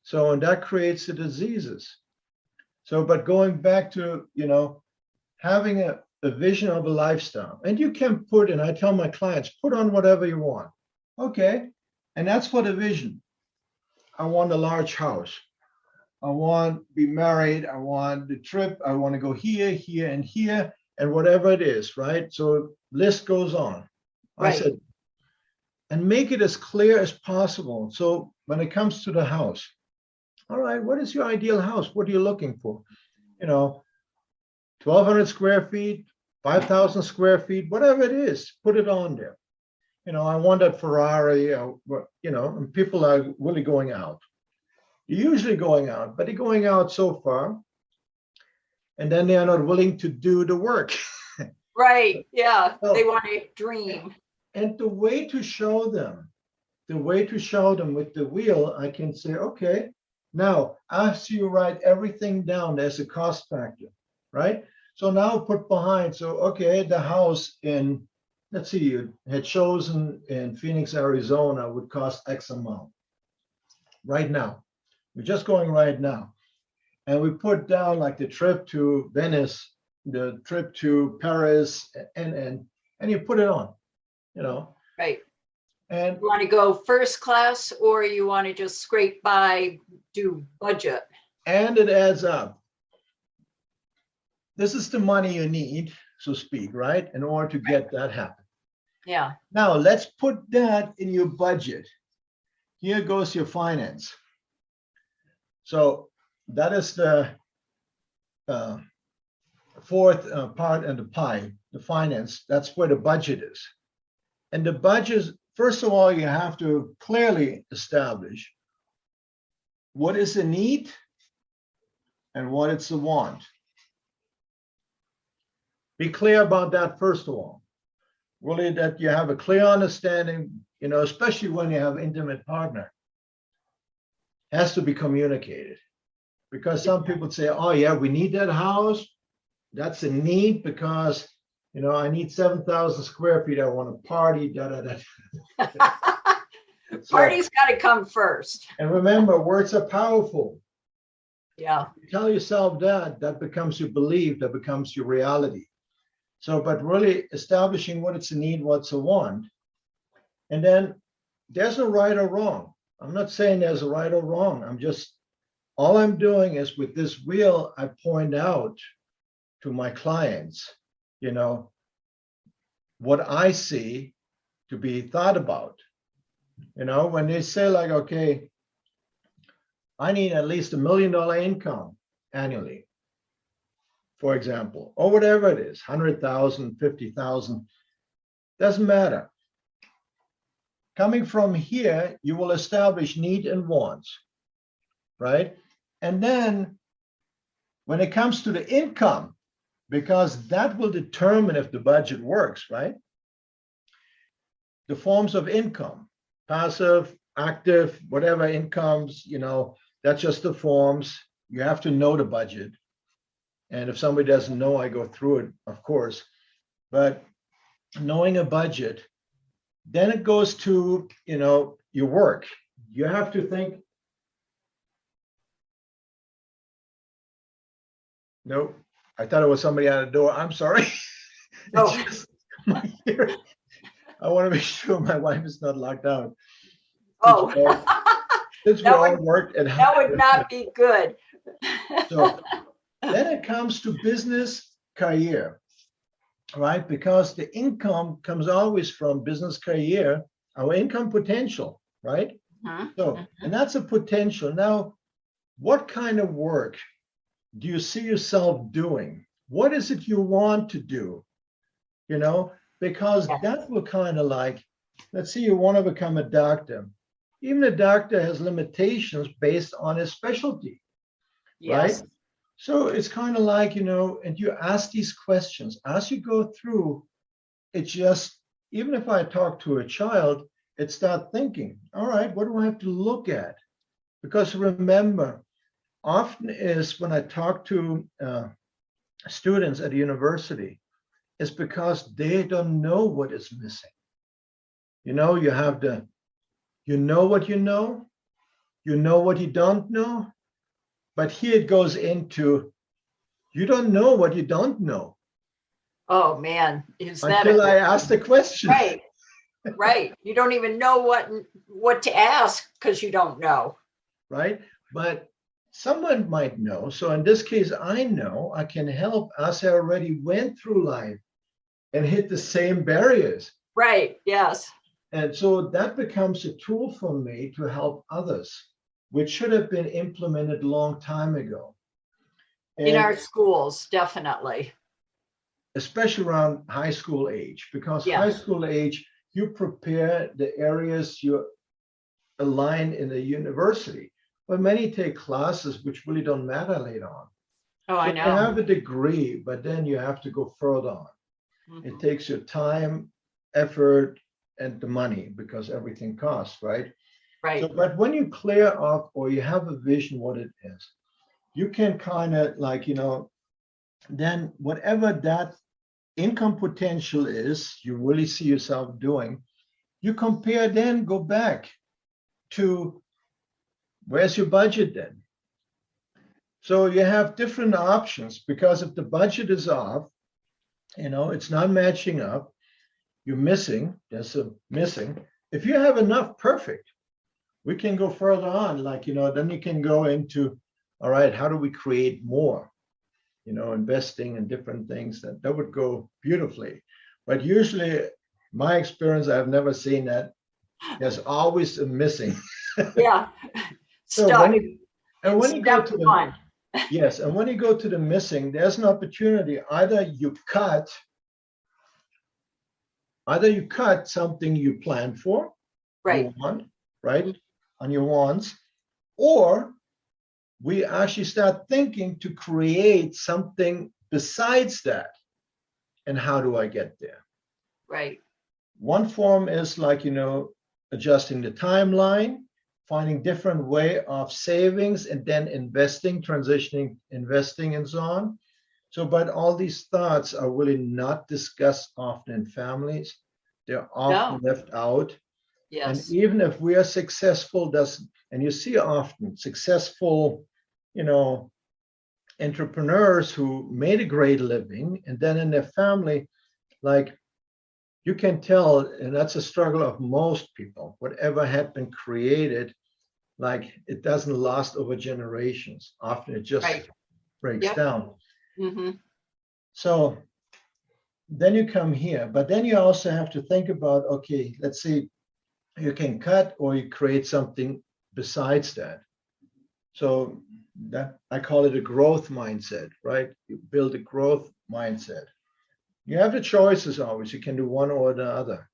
So, and that creates the diseases. So, but going back to, having a vision of a lifestyle, and you can put, and I tell my clients, put on whatever you want. Okay. And that's for the vision. I want a large house. I want to be married. I want the trip. I want to go here, here, and here, and whatever it is, right? So list goes on. Right. I said, and make it as clear as possible. So when it comes to the house, all right, what is your ideal house? What are you looking for? 1,200 square feet, 5,000 square feet, whatever it is, put it on there. I want that Ferrari, and people are really going out. You're usually going out, but they're going out so far, and then they are not willing to do the work. Right. Yeah. So, they want to dream. And the way to show them with the wheel, I can say, okay, now after you write everything down, there's a cost factor, right? So now put behind, so, okay, the house in, let's see, you had chosen in Phoenix, Arizona would cost X amount. Right now, we're just going right now. And we put down like the trip to Venice, the trip to Paris, and you put it on, Right. And You want to go first class, or you want to just scrape by, do budget? And it adds up. This is the money you need, so to speak, right? In order to get that happen. Yeah. Now let's put that in your budget. Here goes your finance. So that is the fourth part of the pie, the finance. That's where the budget is. And the budget, first of all, you have to clearly establish what is the need and what is the want. Be clear about that, first of all. Really, that you have a clear understanding, especially when you have an intimate partner. Has to be communicated. Because some people say, oh, yeah, we need that house. That's a need because, I need 7,000 square feet. I want to party, da, da, da. Party's got to come first. And remember, words are powerful. Yeah. You tell yourself that becomes your belief, that becomes your reality. So, but really establishing what it's a need, what's a want. And then there's no right or wrong. I'm not saying there's a right or wrong. All I'm doing is with this wheel, I point out to my clients, what I see to be thought about. You know, when they say like, okay, I need at least $1 million income annually, for example, or whatever it is, 100,000, 50,000, doesn't matter. Coming from here, you will establish need and wants, right? And then when it comes to the income, because that will determine if the budget works, right? The forms of income, passive, active, whatever incomes, you know, that's just the forms. You have to know the budget. And if somebody doesn't know, I go through it, of course. But knowing a budget, then it goes to, you know, your work. You have to think. Nope, I thought it was somebody at the door. I'm sorry. Oh. It's just my ear. I want to make sure my wife is not locked out. Oh. Since we all work at home. That would not be good. So then it comes to business career, right? Because the income comes always from business career, our income potential, right? So, and that's a potential. Now, what kind of work do you see yourself doing? What is it you want to do? You know, because that will kind of like, let's say you want to become a doctor. Even a doctor has limitations based on his specialty, Yes. right? So it's kind of like, you know, and you ask these questions as you go through. It's just, even if I talk to a child, it start thinking, all right, what do I have to look at? Because remember, often is when I talk to students at a university, it's because they don't know what is missing. You know, you have the, you know what you know what you don't know, but here it goes into, you don't know what you don't know. Oh man, is that until I ask the question. Right, right. You don't even know what to ask because you don't know. Right, but someone might know. So in this case, I know I can help as I already went through life and hit the same barriers. Right, yes. And so that becomes a tool for me to help others, which should have been implemented a long time ago. In our schools, definitely. Especially around high school age, because high school age, you prepare the areas you align in the university. But many take classes which really don't matter later on. Oh, so I know. You have a degree, but then you have to go further on. It takes your time, effort, and the money, because everything costs, right? Right. So, but when you clear up or you have a vision what it is, you can kind of like, you know, then whatever that income potential is, you really see yourself doing, you compare, then go back to where's your budget then? So you have different options, because if the budget is off, you know, it's not matching up, you're missing, there's a missing. If you have enough, perfect. We can go further on, like, you know, then you can go into, all right, how do we create more? You know, investing in different things, that would go beautifully. But usually, my experience, I've never seen that. There's always a missing. Yeah. So Stuck. when you go to the, yes, and when you go to the missing, there's an opportunity. Either you cut something you planned for, right? You want, right, on your wants, or we actually start thinking to create something besides that. And how do I get there? Right. One form is like, you know, adjusting the timeline, finding different way of savings, and then investing, transitioning, investing, and so on. So, but all these thoughts are really not discussed often in families. They're often left out. Yes. And even if we are successful, and you see often successful, you know, entrepreneurs who made a great living, and then in their family, like, you can tell, and that's a struggle of most people, whatever had been created, like, it doesn't last over generations. Often it just breaks down. So then you come here, but then you also have to think about, okay, let's say you can cut or you create something besides that. So that I call it a growth mindset, right? You build a growth mindset. You have the choices always. You can do one or the other.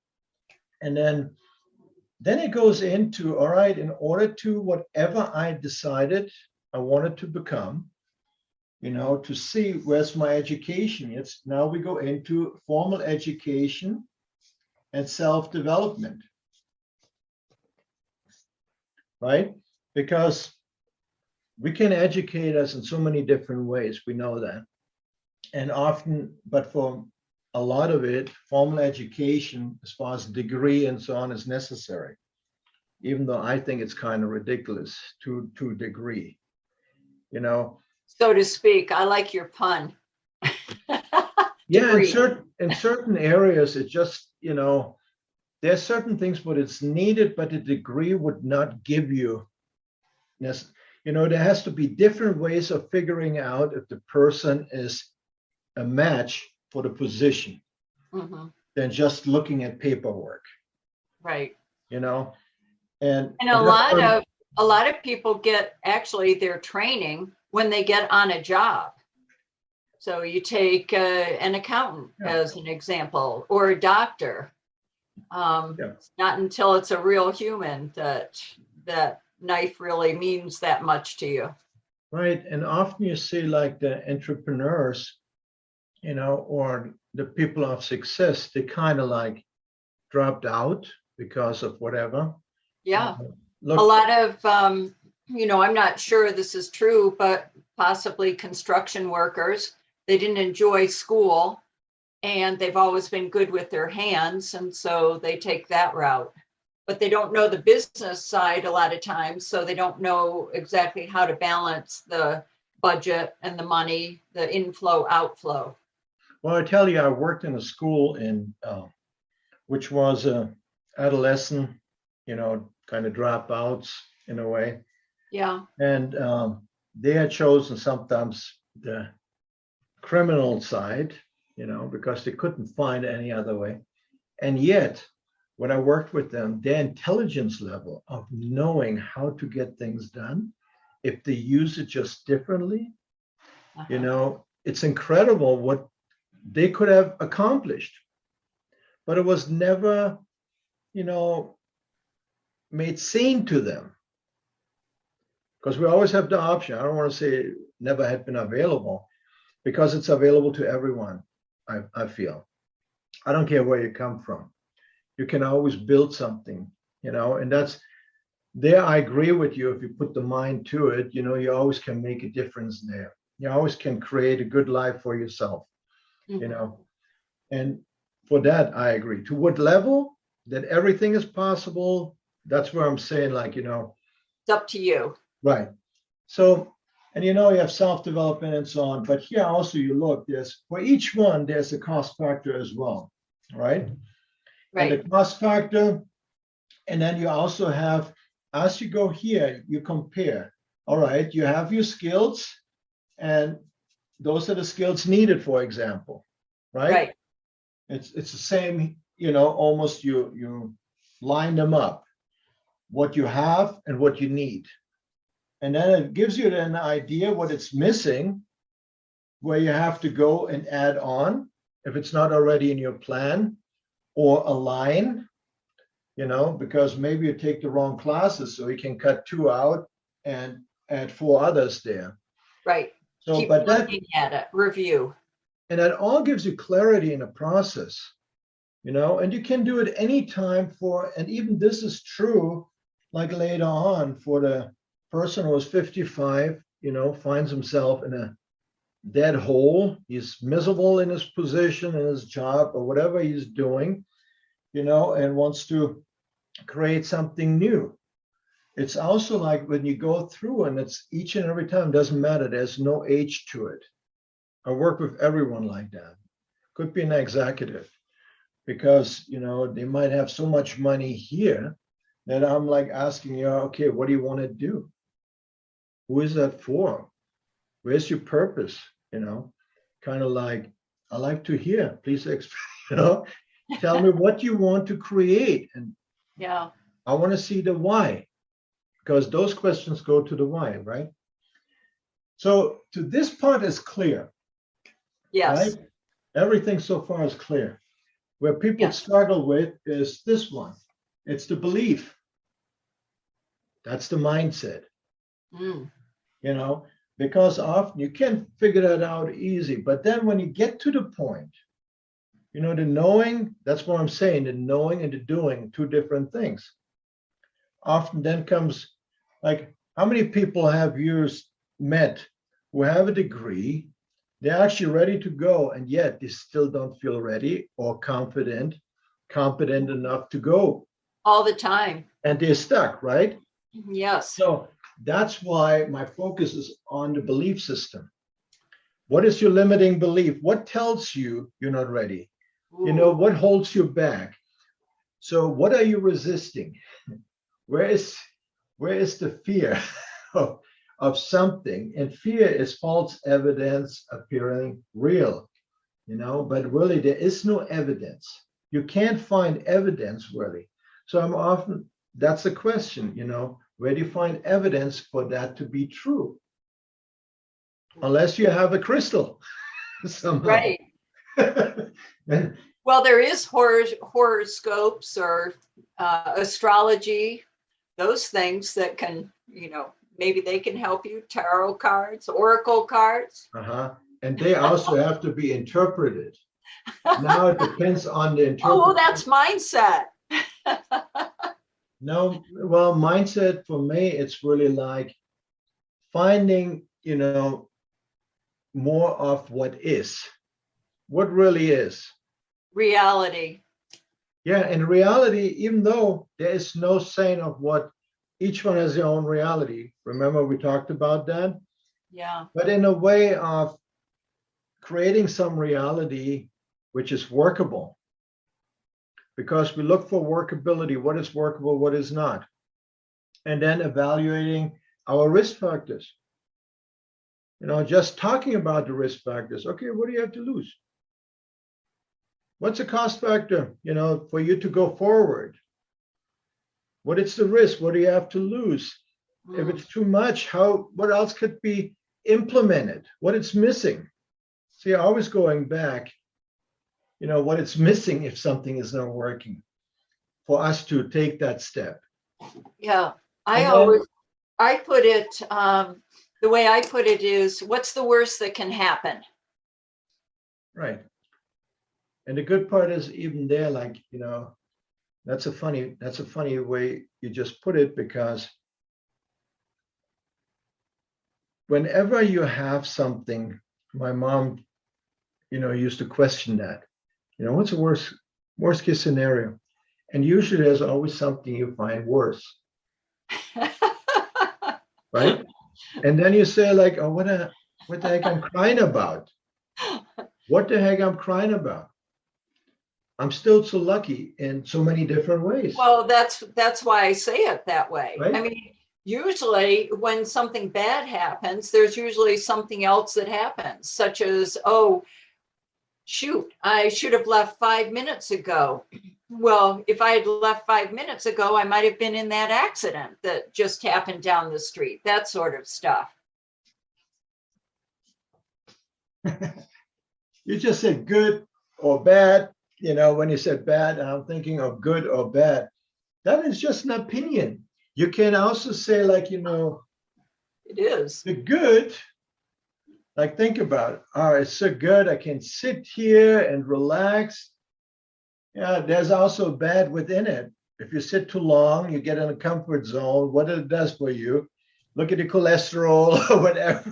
And then it goes into, all right, in order to whatever I decided I wanted to become, to see where's my education. It's now we go into formal education and self-development, right? Because we can educate us in so many different ways. We know that. And often, but for a lot of it, formal education, as far as degree and so on, is necessary. Even though I think it's kind of ridiculous to degree, So to speak, I like your pun. Yeah, Degree. in certain areas, it just, there's certain things, but it's needed, but the degree would not give you. There has to be different ways of figuring out if the person is a match for the position than just looking at paperwork. Right. And a lot of people get actually their training when they get on a job. So you take an accountant as an example, or a doctor. It's not until it's a real human that knife really means that much to you. Right. And often you see like the entrepreneurs, or the people of success, they kind of like dropped out because of whatever. Yeah. A lot of, I'm not sure this is true, but possibly construction workers, they didn't enjoy school and they've always been good with their hands. And so they take that route, but they don't know the business side a lot of times. So they don't know exactly how to balance the budget and the money, the inflow, outflow. Well, I tell you, I worked in a school which was a adolescent, kind of dropouts in a way. Yeah. And they had chosen sometimes the criminal side, because they couldn't find any other way. And yet, when I worked with them, their intelligence level of knowing how to get things done, if they use it just differently, it's incredible what they could have accomplished. But it was never, made seen to them. Because we always have the option. I don't want to say it never had been available, because it's available to everyone, I feel. I don't care where you come from. You can always build something, and that's there. I agree with you. If you put the mind to it, you always can make a difference there. You always can create a good life for yourself, and for that, I agree. To what level that everything is possible, that's where I'm saying, like, it's up to you. Right. So, and you have self-development and so on, but here also you look, for each one, there's a cost factor as well, right? Right. And the cost factor, and then you also have, as you go here, you compare. All right, you have your skills, and those are the skills needed, for example, right? Right. It's the same, almost you line them up, what you have and what you need. And then it gives you an idea what it's missing, where you have to go and add on, if it's not already in your plan, or align, because maybe you take the wrong classes, so you can cut 2 out and add 4 others there. Right. So, keep but looking at it, review. And that all gives you clarity in the process, and you can do it anytime and even this is true, like later on for the person who is 55, finds himself in a dead hole. He's miserable in his position, in his job, or whatever he's doing, and wants to create something new. It's also like when you go through, and it's each and every time, doesn't matter. There's no age to it. I work with everyone like that. Could be an executive, because, they might have so much money here that I'm like asking you, okay, what do you want to do? Who is that for? Where's your purpose? Kind of like, I like to hear. Please, you know, tell me what you want to create. And Yeah. I want to see the why, because those questions go to the why, right? So to this part is clear, Yes. right? Everything so far is clear. Where people Yes. struggle with is this one. It's the belief. That's the mindset, Mm. you know, because often you can figure that out easy. But then when you get to the point, you know, the knowing, that's what I'm saying, the knowing and the doing, two different things. Often then comes like, how many people have you met who have a degree? They're actually ready to go, and yet they still don't feel ready or competent enough to go. All the time. And they're stuck, right? Yes. So that's why my focus is on the belief system. What is your limiting belief? What tells you you're not ready? Ooh. You know, what holds you back? So what are you resisting? Where is the fear of something? And fear is false evidence appearing real, you know, but really there is no evidence. You can't find evidence really. So I'm often, that's the question, you know, where do you find evidence for that to be true? Unless you have a crystal somehow. Right. Well, there is horoscopes or astrology, those things that can, you know, maybe they can help you. Tarot cards, oracle cards. And they also have to be interpreted. Now it depends on the interpretation. Oh, that's mindset. No, well, mindset for me, it's really like finding, you know, more of what really is. Reality. Yeah, in reality, even though there is no saying of what, each one has their own reality. Remember, we talked about that? Yeah. But in a way of creating some reality which is workable. Because we look for workability, what is workable, what is not. And then evaluating our risk factors. You know, just talking about the risk factors. Okay, what do you have to lose? What's the cost factor, you know, for you to go forward? What is the risk? What do you have to lose? If it's too much, what else could be implemented? What it's missing? See, always going back, you know, what it's missing if something is not working for us to take that step. Yeah. And I put it, the way I put it is, what's the worst that can happen? Right. And the good part is even there, like, you know, that's a funny way you just put it, because whenever you have something, my mom, you know, used to question that, you know, what's the worst case scenario? And usually there's always something you find worse. Right? And then you say like, oh, what the heck I'm crying about? What the heck I'm crying about? I'm still so lucky in so many different ways. Well, that's why I say it that way. Right? I mean, usually when something bad happens, there's usually something else that happens, such as, oh, shoot, I should have left 5 minutes ago. Well, if I had left 5 minutes ago, I might have been in that accident that just happened down the street, that sort of stuff. You just said good or bad. You know, when you said bad, I'm thinking of good or bad. That is just an opinion. You can also say, like, you know, it is the good. Like, think about it. Oh, it's so good. I can sit here and relax. Yeah, there's also bad within it. If you sit too long, you get in a comfort zone. What it does for you? Look at the cholesterol or whatever.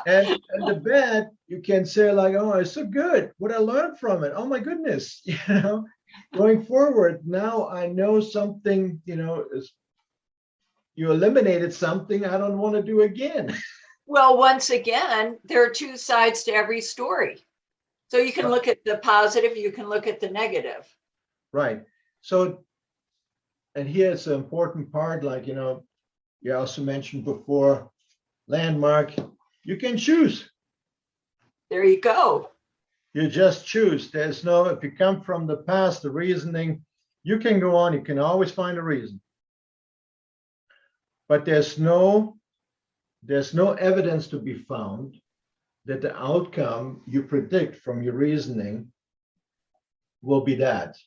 And the bad, you can say like, oh, it's so good. What I learned from it. Oh my goodness. You know, going forward, now I know something, you know, you eliminated something I don't want to do again. Well, once again, there are two sides to every story. So you can look at the positive, you can look at the negative. Right. So, and here's the important part, like, you know, you also mentioned before, landmark, you can choose. There you go. You just choose. There's no, if you come from the past, the reasoning, you can go on, you can always find a reason. But there's no evidence to be found that the outcome you predict from your reasoning will be that,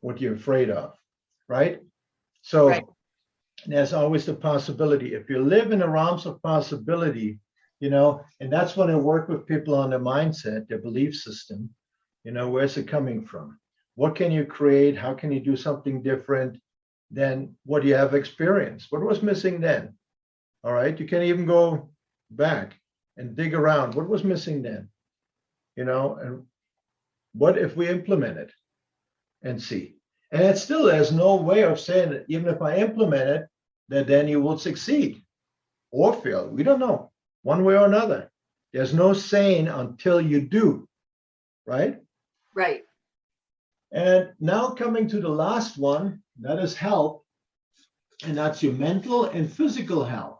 what you're afraid of, right? So Right. there's always the possibility. If you live in the realms of possibility, and that's when I work with people on their mindset, their belief system, where's it coming from? What can you create? How can you do something different than what you have experienced? What was missing then? All right, you can even go back and dig around. What was missing then? And what if we implement it and see? And it still, there's no way of saying that even if I implement it, that then you will succeed or fail. We don't know, one way or another. There's no saying until you do, right? Right. And now coming to the last one, that is health, and that's your mental and physical health,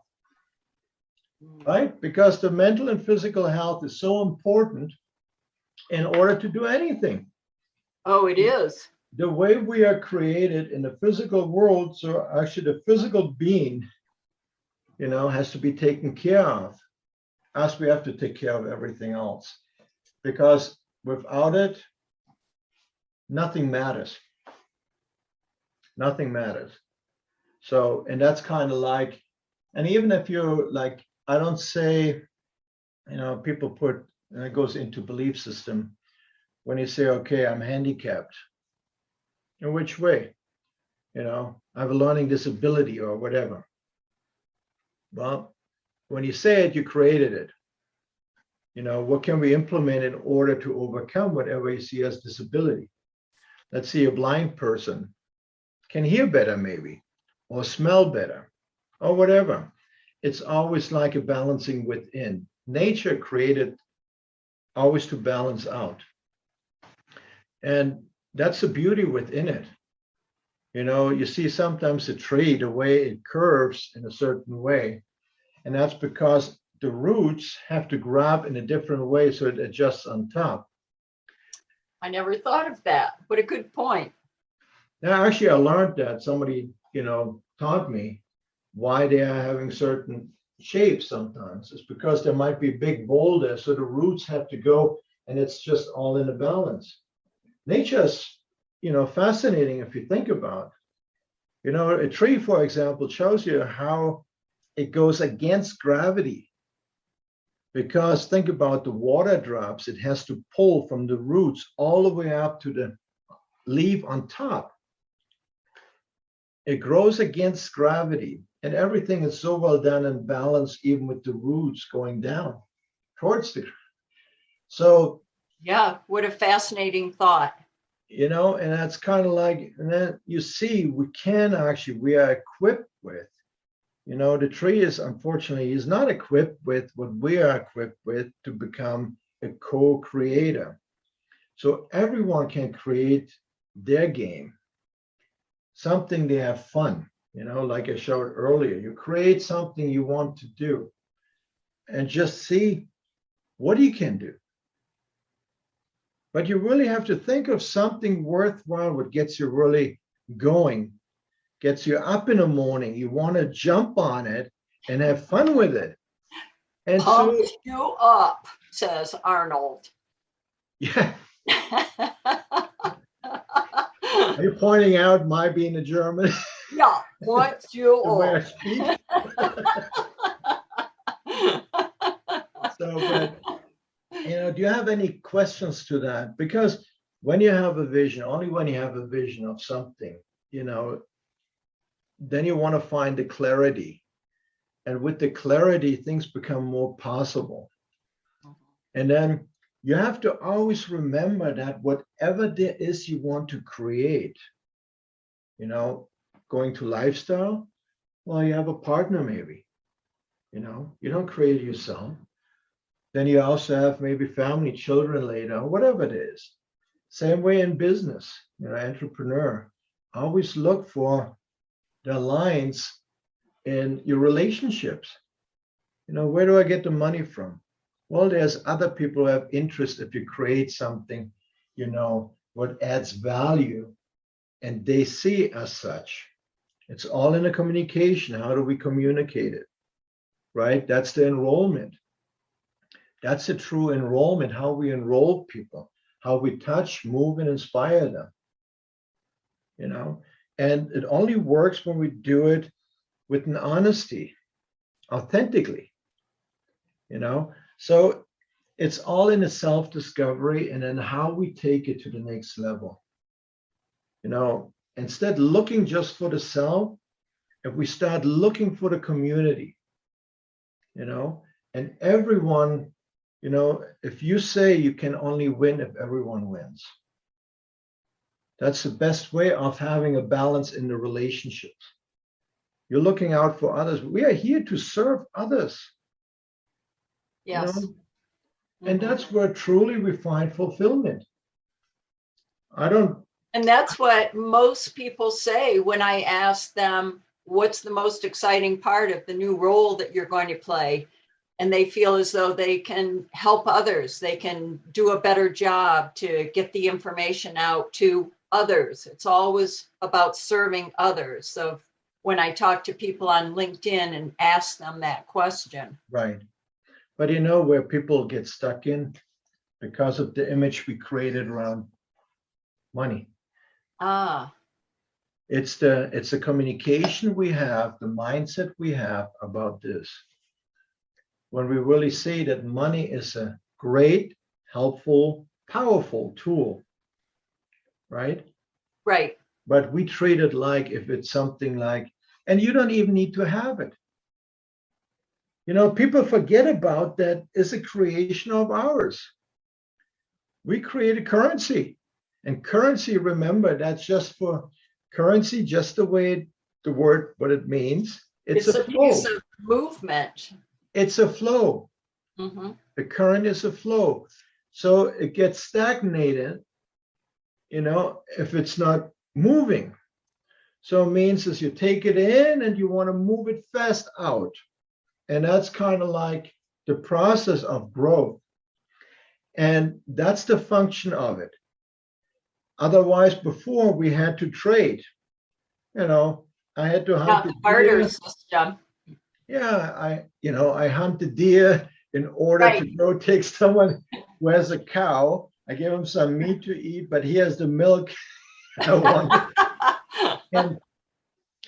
right? Because the mental and physical health is so important in order to do anything. Oh, it is. The way we are created in the physical world, so actually the physical being, has to be taken care of, as we have to take care of everything else. Because without it, nothing matters. Nothing matters. So, and that's kind of like, and even if you're like, I don't say, people put, and it goes into belief system, when you say, okay, I'm handicapped. In which way? I have a learning disability or whatever. Well, when you say it, you created it. What can we implement in order to overcome whatever you see as disability? Let's see, a blind person can hear better maybe, or smell better, or whatever. It's always like a balancing within. Nature created always to balance out. And that's the beauty within it. You see sometimes a tree, the way it curves in a certain way, and that's because the roots have to grab in a different way so it adjusts on top. I never thought of that. What a good point. Now, actually, I learned that somebody, taught me why they are having certain shapes sometimes. It's because there might be big boulders, so the roots have to go, and it's just all in a balance. Nature's, fascinating if you think about it. A tree, for example, shows you how it goes against gravity. Because think about the water drops, it has to pull from the roots all the way up to the leaf on top. It grows against gravity, and everything is so well done and balanced, even with the roots going down towards the. So, yeah, what a fascinating thought. And that's kind of like, and then you see, we are equipped with, the tree is unfortunately is not equipped with what we are equipped with to become a co-creator. So everyone can create their game, something they have fun, like I showed earlier. You create something you want to do and just see what you can do. But you really have to think of something worthwhile, what gets you really going, gets you up in the morning. You want to jump on it and have fun with it. And Pumps you up, says Arnold. Yeah. Are you pointing out my being a German? Yeah, points you the way I up. speak? So, but do you have any questions to that? Because when you have a vision, only when you have a vision of something, then you want to find the clarity. And with the clarity, things become more possible. And then you have to always remember that whatever there is you want to create, going to lifestyle, well, you have a partner maybe, you don't create it yourself. Then you also have maybe family, children later, whatever it is. Same way in business, entrepreneur. Always look for the lines in your relationships. Where do I get the money from? Well, there's other people who have interest if you create something, what adds value, and they see as such. It's all in the communication. How do we communicate it? Right? That's the enrollment. That's the true enrollment, how we enroll people, how we touch, move, and inspire them. And it only works when we do it with an honesty, authentically. So it's all in the self-discovery and then how we take it to the next level. Instead looking just for the self, if we start looking for the community, and everyone, if you say you can only win if everyone wins, that's the best way of having a balance in the relationships. You're looking out for others. We are here to serve others. Yes. And that's where truly we find fulfillment. And that's what most people say when I ask them, what's the most exciting part of the new role that you're going to play? And they feel as though they can help others. They can do a better job to get the information out to others. It's always about serving others. So when I talk to people on LinkedIn and ask them that question. Right. But where people get stuck in because of the image we created around money. It's the communication we have, the mindset we have about this. When we really say that money is a great, helpful, powerful tool, right? Right. But we treat it like if it's something like, and you don't even need to have it. People forget about that is a creation of ours. We created currency. And currency, remember, that's just for currency, just the way the word, what it means. It's a flow. Piece of movement. It's a flow. Mm-hmm. The current is a flow. So it gets stagnated, if it's not moving. So it means as you take it in and you want to move it fast out. And that's kind of like the process of growth. And that's the function of it. Otherwise, before we had to trade. I had to hunt the barter system. Yeah, I hunt the deer in order to go take someone who has a cow. I give him some meat to eat, but he has the milk I want.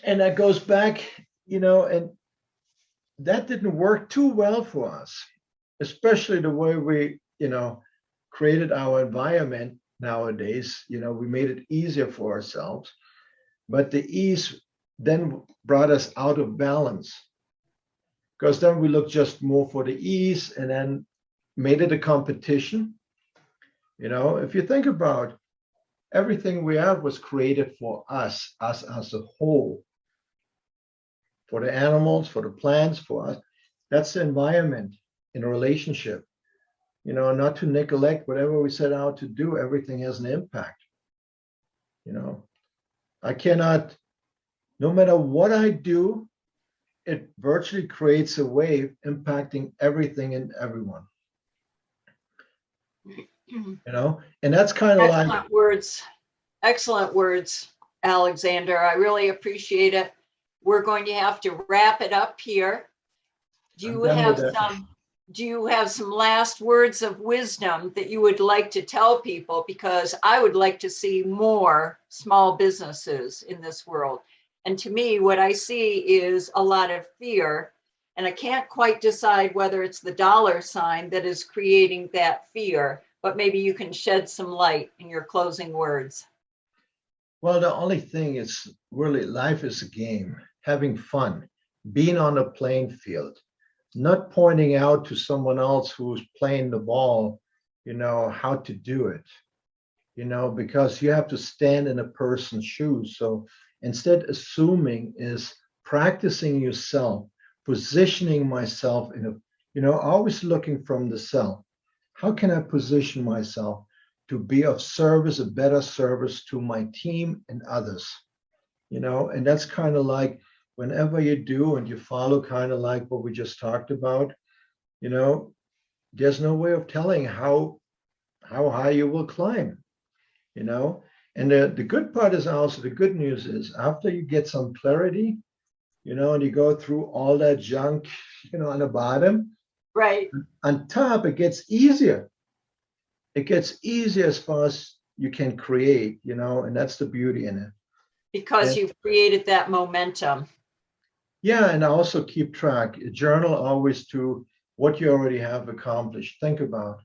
And that goes back, and that didn't work too well for us, especially the way we, created our environment nowadays. We made it easier for ourselves, but the ease then brought us out of balance, because then we looked just more for the ease and then made it a competition. If you think about everything we have was created for us as a whole, for the animals, for the plants, for us. That's the environment in a relationship. Not to neglect whatever we set out to do, everything has an impact. I cannot, no matter what I do, it virtually creates a wave impacting everything and everyone. And that's kind of like excellent words, Alexander. I really appreciate it. We're going to have to wrap it up here. Do you have some last words of wisdom that you would like to tell people? Because I would like to see more small businesses in this world. And to me, what I see is a lot of fear, and I can't quite decide whether it's the dollar sign that is creating that fear, but maybe you can shed some light in your closing words. Well, the only thing is really life is a game, having fun, being on a playing field, not pointing out to someone else who's playing the ball, how to do it, because you have to stand in a person's shoes. So instead, assuming is practicing yourself, positioning myself always looking from the self. How can I position myself to be of service, a better service to my team and others? And that's kind of like whenever you do and you follow kind of like what we just talked about, there's no way of telling how high you will climb, you know. And the good part is also, the good news is, after you get some clarity, you know, and you go through all that junk, you know, on the bottom, Right. on top, it gets easier. It gets easier as far as you can create, you know, and that's the beauty in it. Because And you've created that momentum. yeah, and I also keep track, journal always to what you already have accomplished. Think about,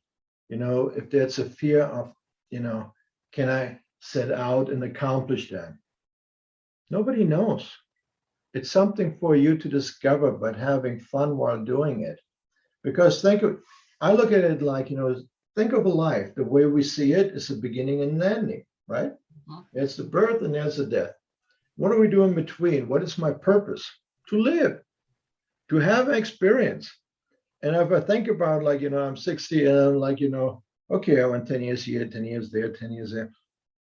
you know, if there's a fear of, you know, can I set out and accomplish that? Nobody knows. It's something for you to discover, but having fun while doing it. Because I look at it like, you know, think of a life. The way we see it is a beginning and an ending, right? Mhm. There's the birth and there's the death. What do we do in between? What is my purpose? To live, to have experience. And if I think about, like, you know, I'm 60 and I'm like, you know, okay, I went 10 years here, 10 years there, 10 years there.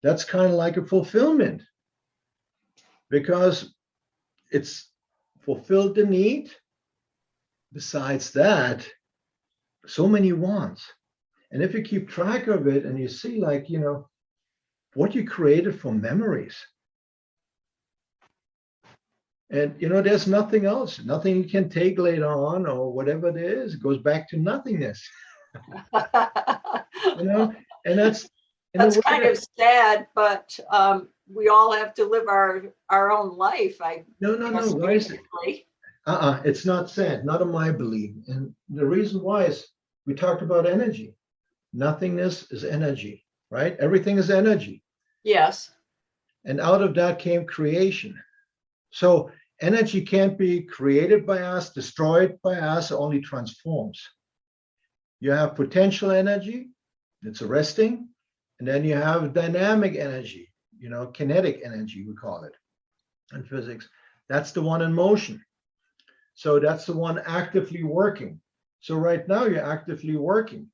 That's kind of like a fulfillment, because it's fulfilled the need. Besides that, so many wants. And if you keep track of it and you see, like, you know, what you created from memories. And, you know, there's nothing else, nothing you can take later on or whatever it is. It goes back to nothingness, you know, and that's in a That's way kind that, of sad, but we all have to live our own life, I no. guess, Why is it? basically. It's not sad, not in my belief. And the reason why is, we talked about energy. Nothingness is energy, right? Everything is energy. Yes. And out of that came creation. So energy can't be created by us, destroyed by us, it only transforms. You have potential energy, it's arresting, and then you have dynamic energy, you know, kinetic energy, we call it in physics. That's the one in motion. So that's the one actively working. So right now you're actively working.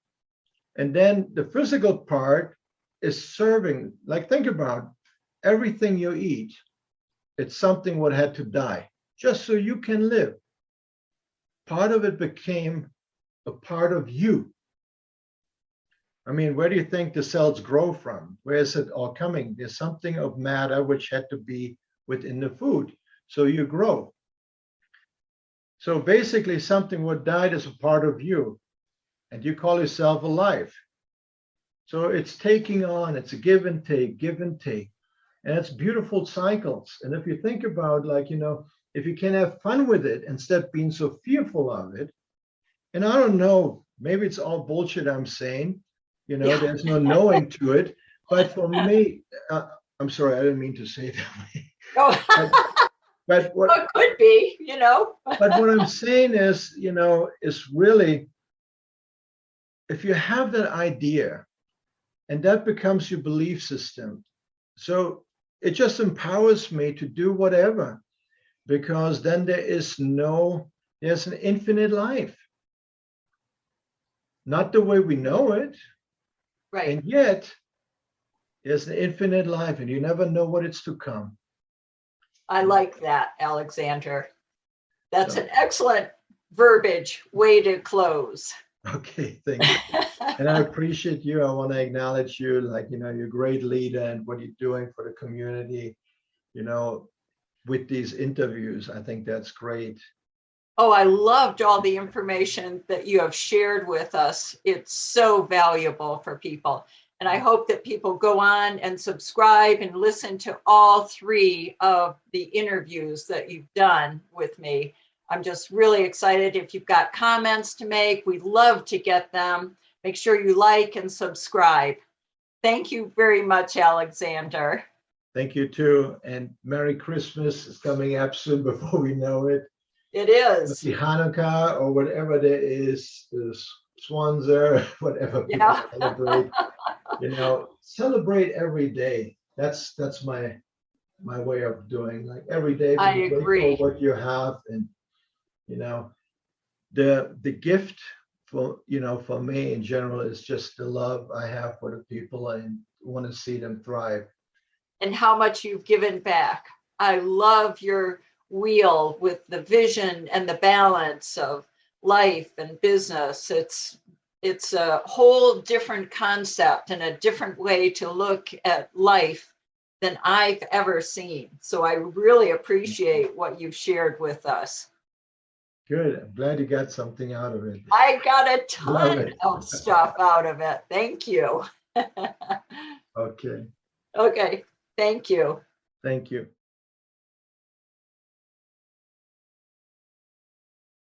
And then the physical part is serving. Like, think about everything you eat, it's something what had to die just so you can live. Part of it became a part of you. I mean, where do you think the cells grow from? Where is it all coming? There's something of matter which had to be within the food. So you grow. So basically, something what died is a part of you, and you call yourself alive. So it's taking on, it's a give and take, give and take. And it's beautiful cycles. And if you think about, like, you know, if you can have fun with it instead of being so fearful of it, and I don't know, maybe it's all bullshit I'm saying, you know, Yeah. there's no knowing to it. But for me, I'm sorry, I didn't mean to say it that way. Oh, But what, it could be, you know. but what I'm saying is, you know, is really, if you have that idea and that becomes your belief system, so it just empowers me to do whatever, because then there's an infinite life, not the way we know it, Right. and yet there's an infinite life, and you never know what it's to come. I like that, Alexander. That's So, an excellent verbiage way to close. okay, thank you. And I appreciate you. I want to acknowledge you, like, you know, you're a great leader and what you're doing for the community, you know, with these interviews. I think that's great. Oh, I loved all the information that you have shared with us. It's so valuable for people. And I hope that people go on and subscribe and listen to all three of the interviews that you've done with me. I'm just really excited. If you've got comments to make, we'd love to get them. Make sure you like and subscribe. Thank you very much, Alexander. Thank you too. And Merry Christmas is coming up soon before we know it. It is. Happy Hanukkah, or whatever there is Swanzer, whatever people Yeah, celebrate. You know, celebrate every day. That's my way of doing. Like, every day, I be grateful agree. what you have, and, you know, the gift for, you know, for me in general is just the love I have for the people and want to see them thrive. And how much you've given back. I love your wheel with the vision and the balance of life and business. It's it's a whole different concept and a different way to look at life than I've ever seen. So I really appreciate what you've shared with us. Good. I'm glad you got something out of it. I got a Love ton it. of stuff out of it. Thank you. Okay. Okay, thank you. Thank you.